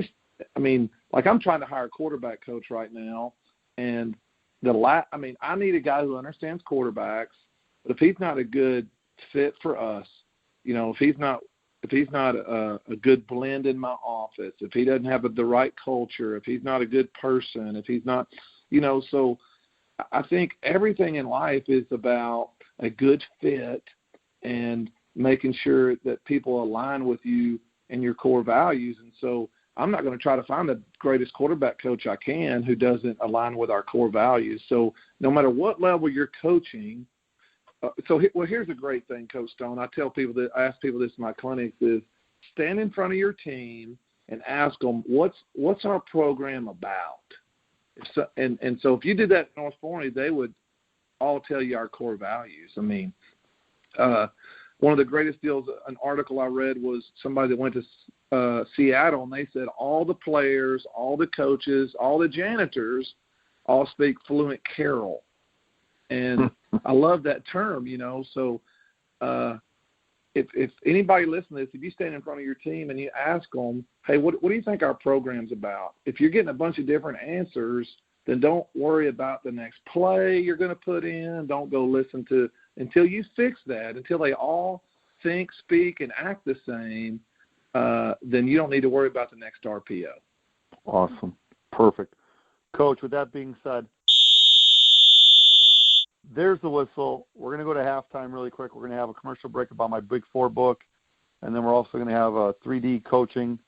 trying to hire a quarterback coach right now, and I need a guy who understands quarterbacks. But if he's not a good fit for us, if he's not a good blend in my office, if he doesn't have the right culture, if he's not a good person, if he's not, so I think everything in life is about a good fit and making sure that people align with you and your core values. And so I'm not going to try to find the greatest quarterback coach I can who doesn't align with our core values. So no matter what level you're coaching, here's a great thing, Coach Stone. I ask people this in my clinics is stand in front of your team and ask them, what's our program about? So if you did that at North Forney, they would all tell you our core values. I mean, one of the greatest deals, an article I read was somebody that went to Seattle, and they said all the players, all the coaches, all the janitors all speak fluent Carroll. And I love that term, So if anybody listening to this, if you stand in front of your team and you ask them, hey, what do you think our program's about? If you're getting a bunch of different answers, then don't worry about the next play you're going to put in. Don't go listen to until you fix that, until they all think, speak, and act the same, then you don't need to worry about the next RPO. Awesome. Perfect. Coach, with that being said, there's the whistle. We're going to go to halftime really quick. We're going to have a commercial break about my Big 4 book, and then we're also going to have a 3D coaching.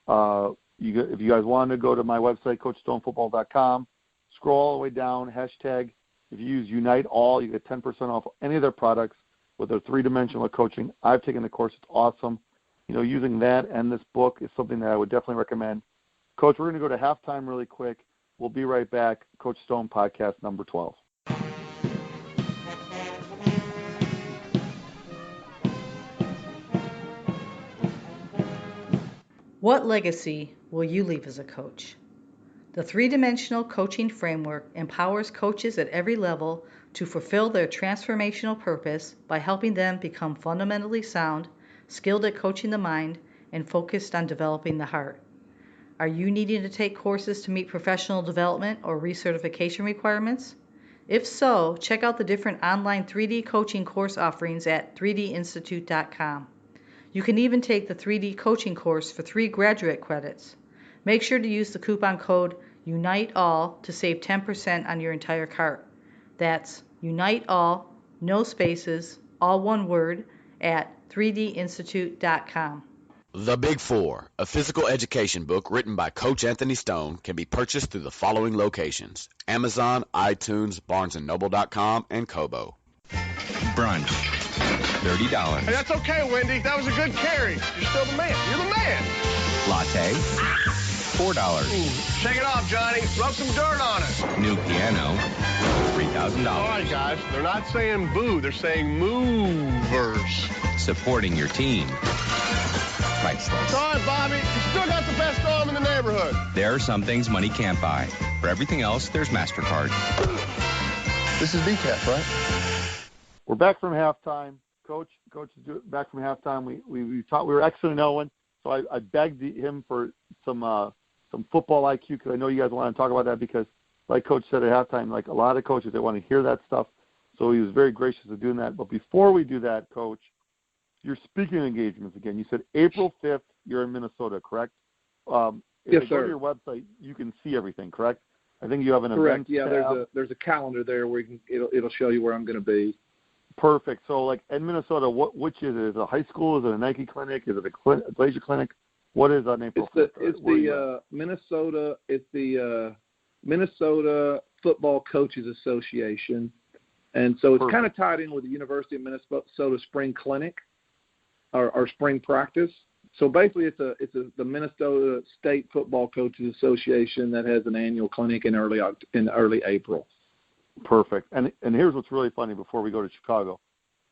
If you guys want to go to my website, CoachStoneFootball.com, scroll all the way down, hashtag. If you use Unite All, you get 10% off any of their products with their 3-dimensional coaching. I've taken the course. It's awesome. Using that and this book is something that I would definitely recommend. Coach, we're going to go to halftime really quick. We'll be right back. Coach Stone podcast number 12. What legacy will you leave as a coach? The 3-dimensional coaching framework empowers coaches at every level to fulfill their transformational purpose by helping them become fundamentally sound, skilled at coaching the mind, and focused on developing the heart. Are you needing to take courses to meet professional development or recertification requirements? If so, check out the different online 3D coaching course offerings at 3dinstitute.com. You can even take the 3D coaching course for 3 graduate credits. Make sure to use the coupon code UNITEALL to save 10% on your entire cart. That's UNITEALL, no spaces, all one word, at 3dinstitute.com. The Big Four, a physical education book written by Coach Anthony Stone, can be purchased through the following locations: Amazon, iTunes, BarnesandNoble.com, and Kobo. Brunch, $30. Hey, that's okay, Wendy. That was a good carry. You're still the man. You're the man. Latte, $4. Shake it off, Johnny. Rub some dirt on it. New piano, $3,000. All right, guys. They're not saying boo. They're saying movers. Supporting your team. Priceless. All right, Bobby. You still got the best arm in the neighborhood. There are some things money can't buy. For everything else, there's MasterCard. This is BCAP, right? We're back from halftime. Coach is back from halftime. We thought we were excellent in Owen, so I begged him for some football IQ, because I know you guys want to talk about that, because like Coach said at halftime, like a lot of coaches, they want to hear that stuff. So he was very gracious of doing that. But before we do that, Coach, your speaking engagements again. You said April 5th, you're in Minnesota, correct? If Yes, you sir. go to your website, you can see everything, correct? I think you have an Correct. event Yeah, tab. there's a calendar there where it'll show you where I'm going to be. Perfect. So, like in Minnesota, which is it? Is it a high school? Is it a Nike clinic? Is it a Glacier clinic? What is on April 5th? It's the Minnesota. It's the Minnesota Football Coaches Association, and so it's kind of tied in with the University of Minnesota Spring Clinic, or spring practice. So basically, it's the Minnesota State Football Coaches Association that has an annual clinic in early April. Perfect. And here's what's really funny before we go to Chicago.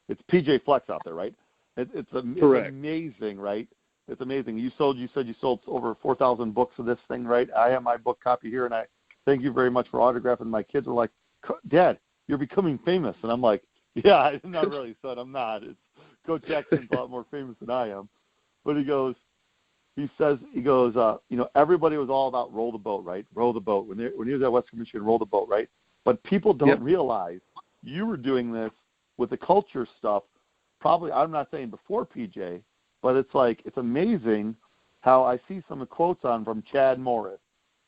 It's PJ Flex out there, right? It's amazing, right? It's amazing. You said you sold over 4,000 books of this thing, right? I have my book copy here, and I thank you very much for autographing. My kids are like, Dad, you're becoming famous. And I'm like, yeah, I'm not really, son. I'm not. It's Coach Jackson's a lot more famous than I am. But he goes, everybody was all about roll the boat, right? Roll the boat. When he was at Western Michigan, roll the boat, right? But people don't realize you were doing this with the culture stuff. Probably, I'm not saying before PJ, but it's amazing how I see some quotes from Chad Morris,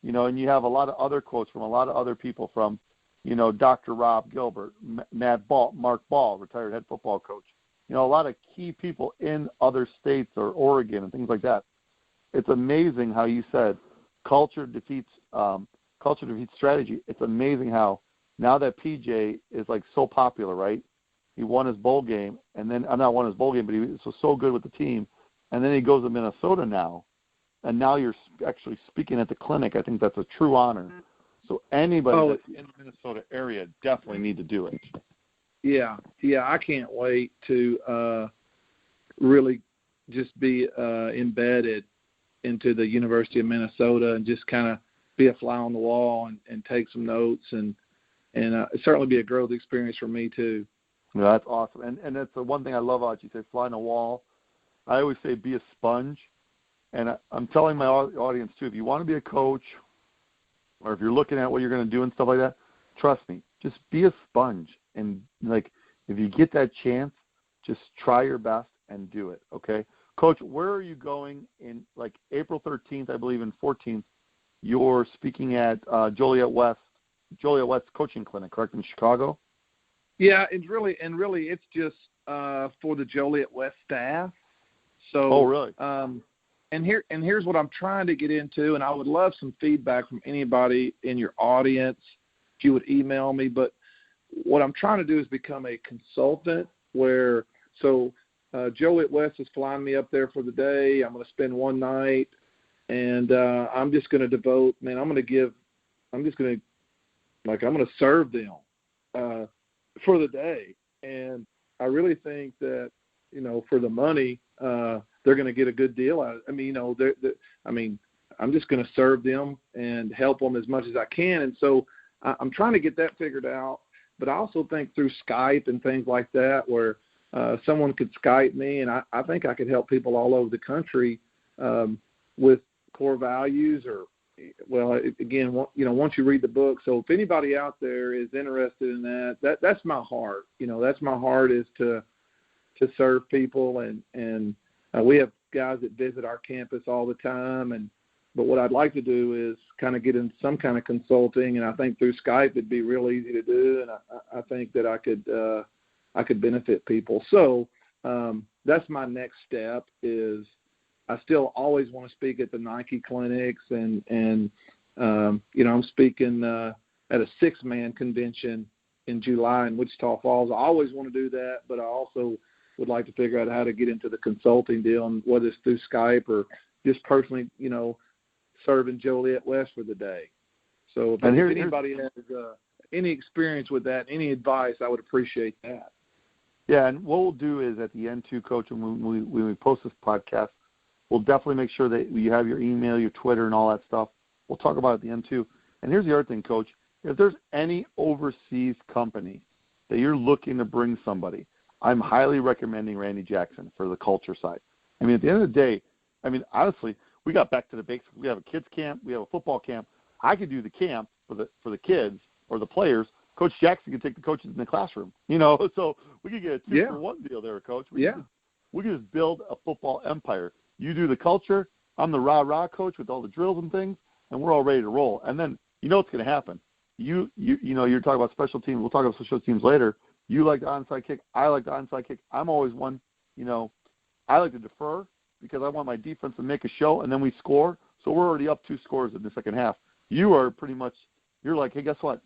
and you have a lot of other quotes from a lot of other people from, Dr. Rob Gilbert, Mark Ball, retired head football coach. A lot of key people in other states or Oregon and things like that. It's amazing how you said culture defeats strategy. It's amazing how now that PJ is so popular, right? He won his bowl game, and then not won his bowl game, but he was so good with the team, and then he goes to Minnesota now, and now you're actually speaking at the clinic. I think that's a true honor. So anybody that's in the Minnesota area definitely need to do it. Yeah, I can't wait to really just be embedded into the University of Minnesota and just kind of be a fly on the wall and take some notes and certainly be a growth experience for me too. Yeah, that's awesome. And that's the one thing I love about you. Say fly on the wall. I always say be a sponge. And I'm telling my audience too, if you want to be a coach or if you're looking at what you're going to do and stuff like that, trust me, just be a sponge. And if you get that chance, just try your best and do it. Okay, Coach, where are you going in April 13th, I believe, and 14th? You're speaking at Joliet West Coaching Clinic, correct, in Chicago? Yeah, and really, it's just for the Joliet West staff. So, oh, really? And here's what I'm trying to get into, and I would love some feedback from anybody in your audience. If you would email me, but what I'm trying to do is become a consultant Joliet West is flying me up there for the day. I'm going to spend one night, and I'm just going to devote, man, I'm going to serve them for the day. And I really think that, for the money, they're going to get a good deal out of it. I'm just going to serve them and help them as much as I can. And so I'm trying to get that figured out. But I also think through Skype and things like that where someone could Skype me, and I think I could help people all over the country with core values again, once you read the book. So if anybody out there is interested in that's my heart. That's my heart is to serve people. And we have guys that visit our campus all the time. But what I'd like to do is kind of get in some kind of consulting, and I think through Skype it'd be real easy to do, and I think that I could benefit people. So that's my next step is I still always want to speak at the Nike clinics, and I'm speaking at a 6-man convention in July in Wichita Falls. I always want to do that, but I also would like to figure out how to get into the consulting deal, and whether it's through Skype or just personally, serving Joliet West for the day. So if anybody has any experience with that, any advice, I would appreciate that. Yeah, and what we'll do is at the end too, Coach, when we post this podcast, we'll definitely make sure that you have your email, your Twitter, and all that stuff. We'll talk about it at the end too. And here's the other thing, Coach. If there's any overseas company that you're looking to bring somebody, I'm highly recommending Randy Jackson for the culture side. I mean, at the end of the day, honestly, we got back to the basics. We have a kids camp. We have a football camp. I could do the camp for the kids or the players. Coach Jackson could take the coaches in the classroom. So we could get a 2-for-1 deal there, Coach. We could just build a football empire. You do the culture. I'm the rah-rah coach with all the drills and things, and we're all ready to roll. And then what's going to happen. You're talking about special teams. We'll talk about special teams later. You like the onside kick. I like the onside kick. I'm always one, I like to defer because I want my defense to make a show, and then we score. So we're already up 2 scores in the second half. You are pretty much, you're like, hey, guess what?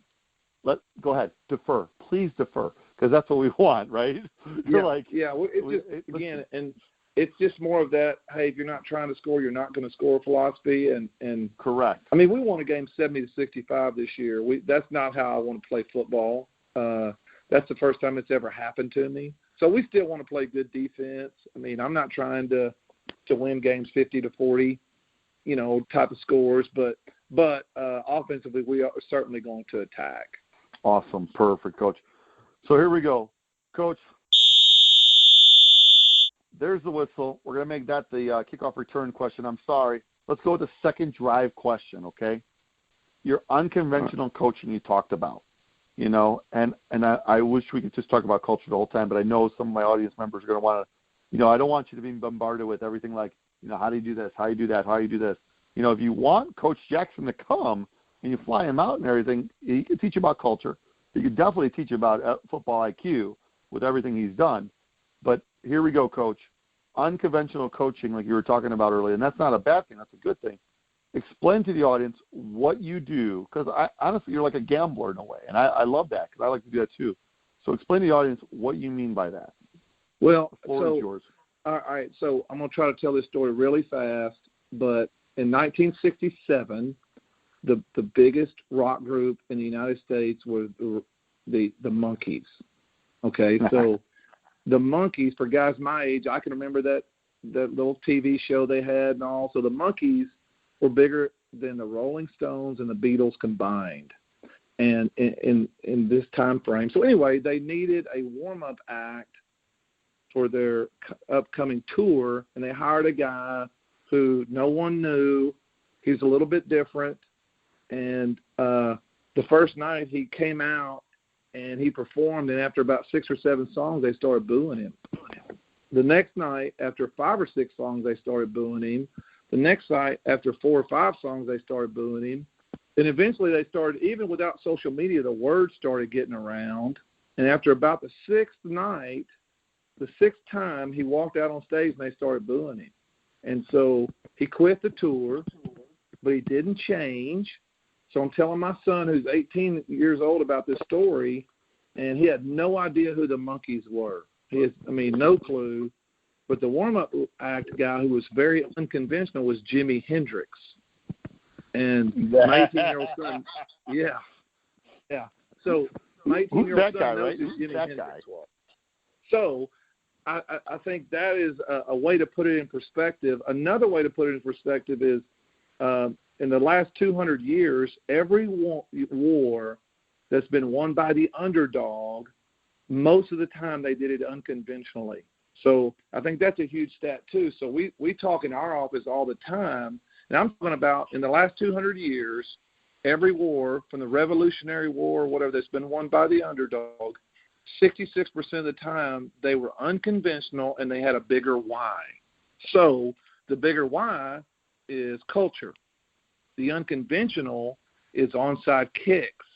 Go ahead, defer. Please defer, because that's what we want, right? It's just more of that, hey, if you're not trying to score, you're not going to score philosophy. And correct. I mean, we won a game 70-65 this year. That's not how I want to play football. That's the first time it's ever happened to me. So we still want to play good defense. I mean, I'm not trying to win games 50-40, type of scores, but offensively we are certainly going to attack. Awesome. Perfect, Coach. So here we go. Coach, there's the whistle. We're going to make that the kickoff return question. I'm sorry. Let's go with the second drive question, okay? Your unconventional coaching you talked about, and I wish we could just talk about culture the whole time, but I know some of my audience members are going to want to, I don't want you to be bombarded with everything like, how do you do this, how do you do that, how do you do this. If you want Coach Jackson to come and you fly him out and everything, he can teach you about culture. He can definitely teach you about football IQ with everything he's done. But here we go, Coach. Unconventional coaching, like you were talking about earlier, and that's not a bad thing. That's a good thing. Explain to the audience what you do, because honestly, you're like a gambler in a way, and I love that because I like to do that too. So explain to the audience what you mean by that. Well, the floor is yours. All right, so I'm going to try to tell this story really fast, but in 1967, the biggest rock group in the United States was the Monkees. Okay, so the Monkees, for guys my age, I can remember that little TV show they had and all. So the Monkees were bigger than the Rolling Stones and the Beatles combined, and in this time frame. So anyway, they needed a warm-up act for their upcoming tour, and they hired a guy who no one knew. He's a little bit different. And the first night he came out and he performed, and after about 6 or 7 songs, they started booing him. The next night, after 5 or 6 songs, they started booing him. The next night, after 4 or 5 songs, they started booing him. And eventually they started, even without social media, the word started getting around. And after about the 6th night, the 6th time, he walked out on stage and they started booing him. And so he quit the tour, but he didn't change. So I'm telling my son, who's 18 years old, about this story, and he had no idea who the Monkees were. No clue. But the warm-up act guy who was very unconventional was Jimi Hendrix. And my 18-year-old son, yeah. So my 18-year-old son knows who Jimi Hendrix was. So I think that is a way to put it in perspective. Another way to put it in perspective is in the last 200 years, every war that's been won by the underdog, most of the time they did it unconventionally. So I think that's a huge stat too. So we talk in our office all the time, and I'm talking about in the last 200 years, every war from the Revolutionary War or whatever that's been won by the underdog, 66% of the time they were unconventional and they had a bigger why. So the bigger why is culture. The unconventional is onside kicks.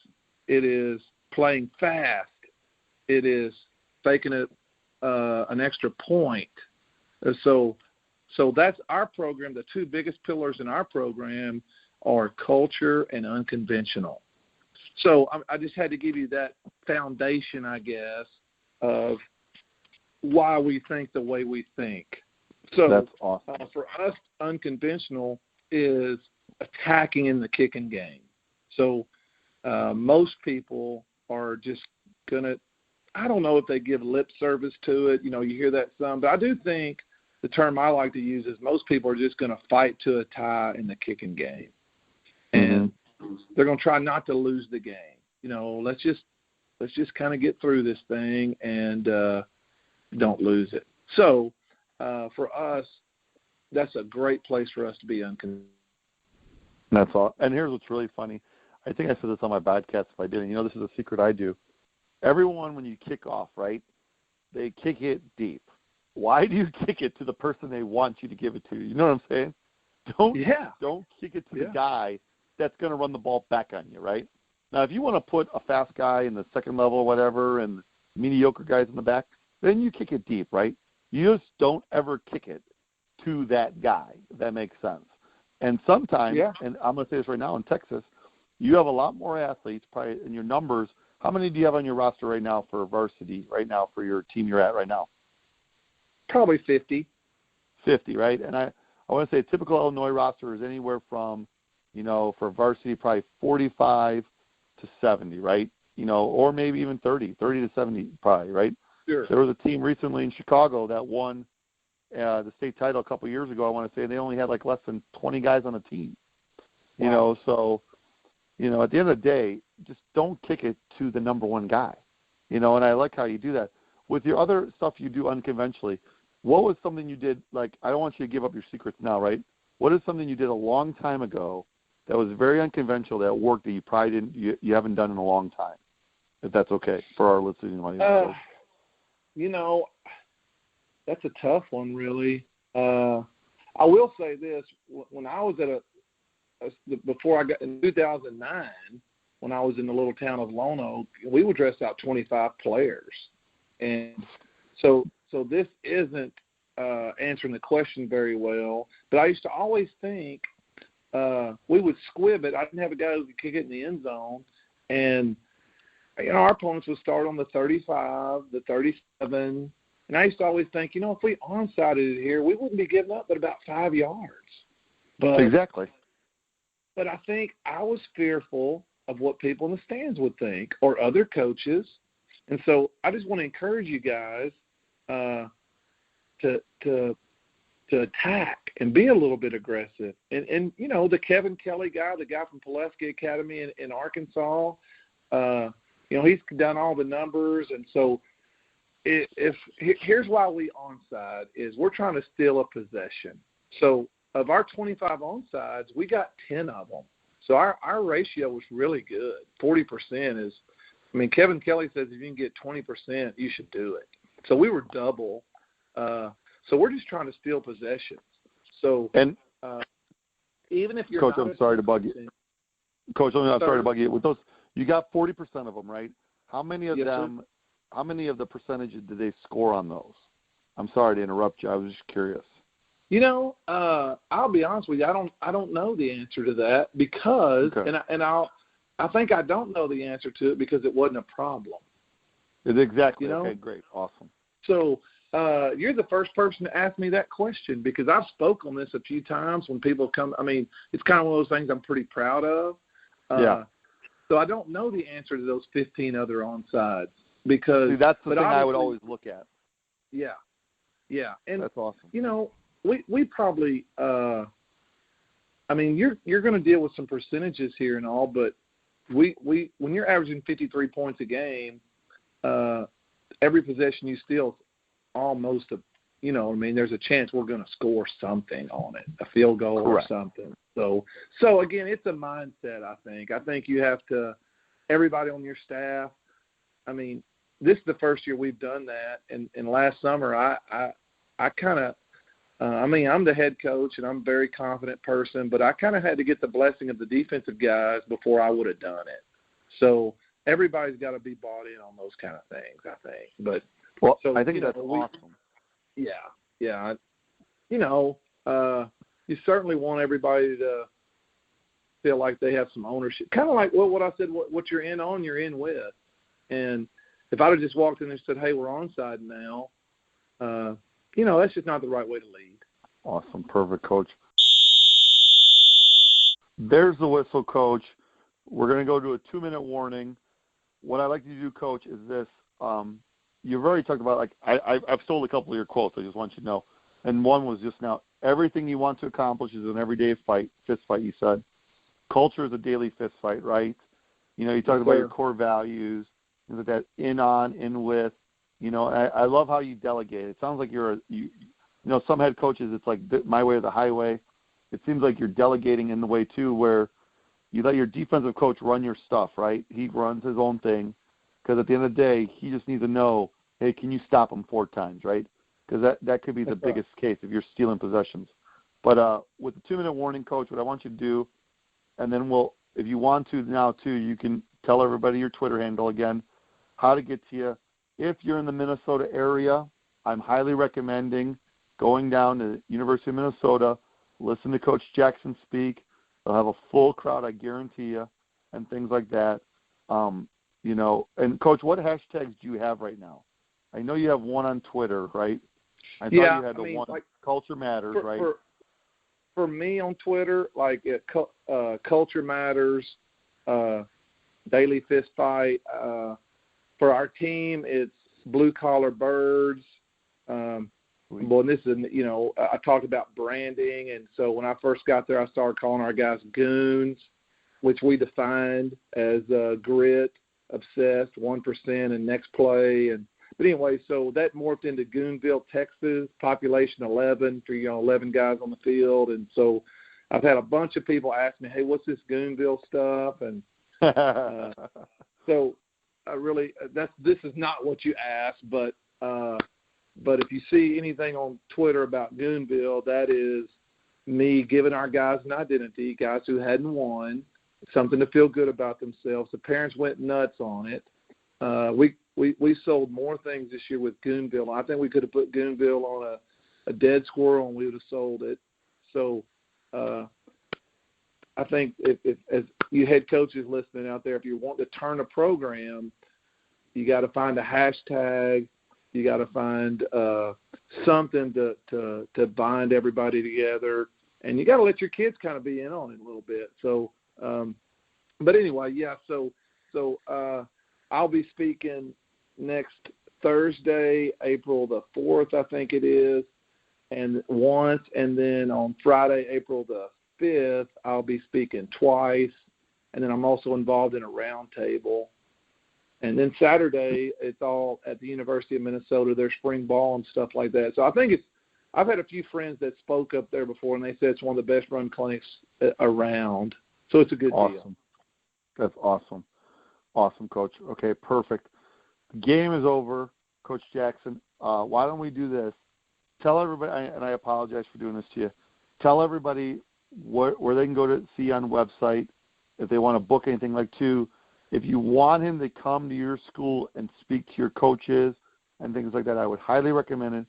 It is playing fast. It is faking an extra point. So So that's our program. The two biggest pillars in our program are culture and unconventional. So I just had to give you that foundation, I guess, of why we think the way we think. So that's awesome. For us, unconventional is attacking in the kicking game. So most people are just going to, I don't know if they give lip service to it. You hear that some, but I do think the term I like to use is most people are just going to fight to a tie in the kicking game. And they're going to try not to lose the game. Let's just kind of get through this thing and don't lose it. So for us, that's a great place for us to be unconventional. That's all. And here's what's really funny. I think I said this on my podcast if I didn't. This is a secret I do. Everyone, when you kick off, right, they kick it deep. Why do you kick it to the person they want you to give it to? You know what I'm saying? Don't kick it to the guy that's going to run the ball back on you, right? Now, if you want to put a fast guy in the second level or whatever and mediocre guys in the back, then you kick it deep, right? You just don't ever kick it to that guy, if that makes sense. And sometimes, and I'm going to say this right now, in Texas, you have a lot more athletes probably in your numbers. How many do you have on your roster right now for varsity, right now for your team you're at right now? Probably 50. 50, right? And I want to say a typical Illinois roster is anywhere from, for varsity, probably 45 to 70, right? Or maybe even 30 to 70 probably, right? Sure. There was a team recently in Chicago that won the state title a couple of years ago, I want to say. They only had like less than 20 guys on the team. Wow. So, at the end of the day, just don't kick it to the number one guy. And I like how you do that. With your other stuff you do unconventionally, what was something you did, like, I don't want you to give up your secrets now, right? What is something you did a long time ago that was very unconventional that worked that you probably you haven't done in a long time, if that's okay for our listening audience? That's a tough one, really. I will say this. When I was before I got in 2009, when I was in the little town of Lone Oak, we would dress out 25 players. And so this isn't answering the question very well, but I used to always think we would squib it. I didn't have a guy who could kick it in the end zone, and our opponents would start on the 35, the 37, and I used to always think, if we onsided it here, we wouldn't be giving up but about 5 yards. But exactly. But I think I was fearful of what people in the stands would think or other coaches, and so I just want to encourage you guys to attack and be a little bit aggressive. And the Kevin Kelly guy, the guy from Pulaski Academy in Arkansas, he's done all the numbers. And so here's why we onside is we're trying to steal a possession. So of our 25 onsides, we got 10 of them. So our ratio was really good. 40% is, Kevin Kelly says if you can get 20%, you should do it. So we were double. So we're just trying to steal possessions. So even if you're Coach, I'm sorry to bug you. Coach, I'm sorry to bug you. With those, you got 40% of them, right? How many of them? Sir? How many of the percentages did they score on those? I'm sorry to interrupt you. I was just curious. I'll be honest with you. I don't know the answer to that because, I think I don't know the answer to it because it wasn't a problem. Exactly. Okay, great, awesome. So you're the first person to ask me that question because I've spoke on this a few times when people come. It's kind of one of those things I'm pretty proud of. So I don't know the answer to those 15 other onsides because that's the thing I would always look at. Yeah, and that's awesome. We probably you're going to deal with some percentages here and all, but we when you're averaging 53 points a game, every possession you steal, almost there's a chance we're going to score something on it, a field goal or something. So again, it's a mindset. I think you have to, everybody on your staff. This is the first year we've done that, and last summer I kind of. I'm the head coach, and I'm a very confident person, but I kind of had to get the blessing of the defensive guys before I would have done it. So everybody's got to be bought in on those kind of things, I think. But I think that's awesome. Yeah. you certainly want everybody to feel like they have some ownership. Kind of like what I said, what you're in on, you're in with. And if I'd have just walked in and said, hey, we're onside now, that's just not the right way to lead. Awesome. Perfect, Coach. There's the whistle, Coach. We're going to go to a 2-minute warning. What I'd like you to do, Coach, is this. You've already talked about, I've sold a couple of your quotes. I just want you to know. And one was just now, everything you want to accomplish is an everyday fist fight, you said. Culture is a daily fist fight, right? You talked about your core values, things like that, in with. I love how you delegate. It sounds like some head coaches, it's like my way or the highway. It seems like you're delegating in the way, too, where you let your defensive coach run your stuff, right? He runs his own thing because at the end of the day, he just needs to know, hey, can you stop him 4 times, right? Because that could be the biggest case if you're stealing possessions. But with the 2-minute warning, Coach, what I want you to do, and then if you want to now, too, you can tell everybody your Twitter handle again, how to get to you. If you're in the Minnesota area, I'm highly recommending going down to University of Minnesota, listen to Coach Jackson speak. They'll have a full crowd, I guarantee you, and things like that. And, Coach, what hashtags do you have right now? I know you have one on Twitter, right? I thought you had the one, Culture Matters, right? For me on Twitter, Culture Matters, Daily Fist Fight. For our team, it's Blue Collar Birds. Well, this is, I talked about branding, and so when I first got there, I started calling our guys goons, which we defined as grit, obsessed, 1%, and next play. But anyway, so that morphed into Goonville, Texas, population 11, 11 guys on the field. And so I've had a bunch of people ask me, hey, what's this Goonville stuff? And so I really this is not what you asked, but if you see anything on Twitter about Goonville, that is me giving our guys an identity, guys who hadn't won, something to feel good about themselves. The parents went nuts on it. We sold more things this year with Goonville. I think we could have put Goonville on a dead squirrel and we would have sold it. So I think if as you head coaches listening out there, if you want to turn a program, you got to find a hashtag. You got to find something to bind everybody together, and you got to let your kids kind of be in on it a little bit. So, but anyway, yeah. So I'll be speaking next Thursday, April the 4th, I think it is, and then on Friday, April the 5th, I'll be speaking twice, and then I'm also involved in a roundtable. And then Saturday, it's all at the University of Minnesota, their spring ball and stuff like that. So I think I've had a few friends that spoke up there before, and they said it's one of the best run clinics around. So it's a good deal. That's awesome. Awesome, Coach. Okay, perfect. The game is over, Coach Jackson. Why don't we do this? Tell everybody, and I apologize for doing this to you, tell everybody where they can go to see on the website if they want to book anything if you want him to come to your school and speak to your coaches and things like that, I would highly recommend it.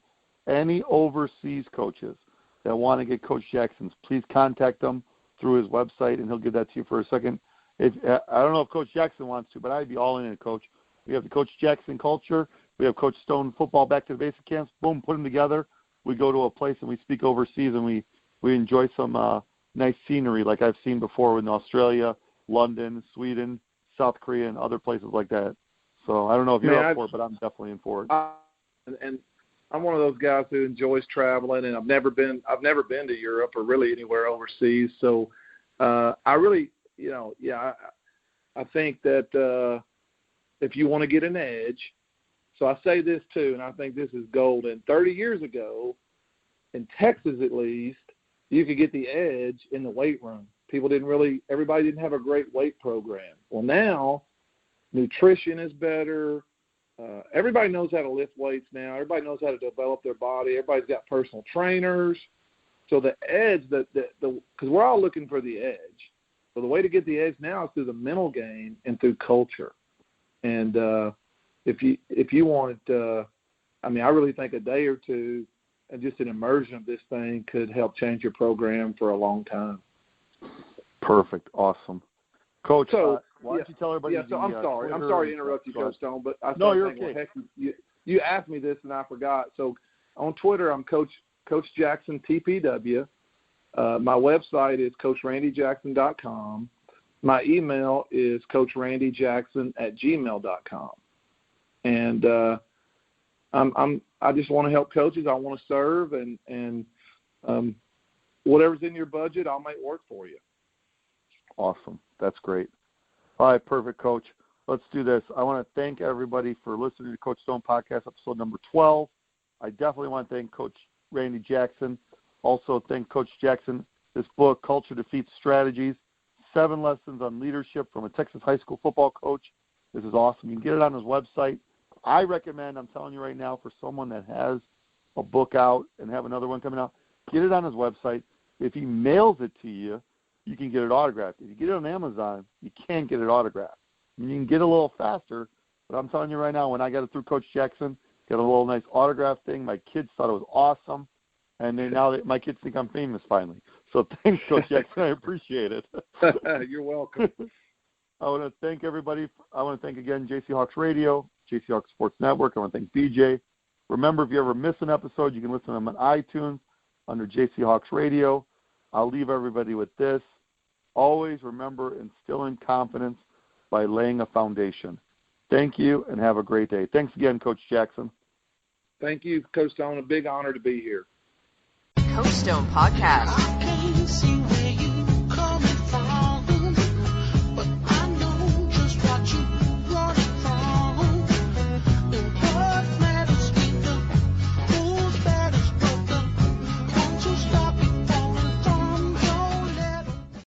Any overseas coaches that want to get Coach Jackson's, please contact them through his website, and he'll give that to you for a second. I don't know if Coach Jackson wants to, but I'd be all in it, Coach. We have the Coach Jackson culture. We have Coach Stone football back to the basic camps. Boom, put them together. We go to a place and we speak overseas, and we enjoy some nice scenery like I've seen before in Australia, London, Sweden, South Korea, and other places like that. So I don't know if you're up for it, but I'm definitely in for it. And I'm one of those guys who enjoys traveling, and I've never been to Europe or really anywhere overseas. So I really, I think that if you want to get an edge, so I say this too, and I think this is golden. 30 years ago, in Texas at least, you could get the edge in the weight room. Everybody didn't have a great weight program. Well, now nutrition is better. Everybody knows how to lift weights now. Everybody knows how to develop their body. Everybody's got personal trainers. So the edge, because we're all looking for the edge. So the way to get the edge now is through the mental game and through culture. And if you want it, I really think a day or two just an immersion of this thing could help change your program for a long time. Perfect. Awesome. Coach, So, why don't you tell everybody? Yeah, so I'm sorry. I'm sorry to interrupt you, Coach Stone, but I no, you're thinking, okay. well, heck, you asked me this and I forgot. So on Twitter, I'm Coach Jackson TPW. My website is CoachRandyJackson.com. My email is CoachRandyJackson@gmail.com. And I just want to help coaches. I want to serve, and whatever's in your budget, I'll make work for you. Awesome. That's great. All right, perfect, Coach. Let's do this. I want to thank everybody for listening to Coach Stone Podcast, episode number 12. I definitely want to thank Coach Randy Jackson. Also thank Coach Jackson. This book, Culture Defeats Strategies, 7 Lessons on Leadership from a Texas High School Football Coach. This is awesome. You can get it on his website. I recommend, I'm telling you right now, for someone that has a book out and have another one coming out, get it on his website. If he mails it to you, you can get it autographed. If you get it on Amazon, you can't get it autographed. You can get it a little faster, but I'm telling you right now, when I got it through Coach Jackson, got a little nice autograph thing. My kids thought it was awesome, and my kids think I'm famous finally. So thanks, Coach Jackson. I appreciate it. You're welcome. I want to thank everybody. I want to thank again JC Hawks Radio, JC Hawks Sports Network. I want to thank BJ. Remember, if you ever miss an episode, you can listen to them on iTunes under JC Hawks Radio. I'll leave everybody with this. Always remember instilling confidence by laying a foundation. Thank you, and have a great day. Thanks again, Coach Jackson. Thank you, Coach Stone. A big honor to be here. Coach Stone Podcast.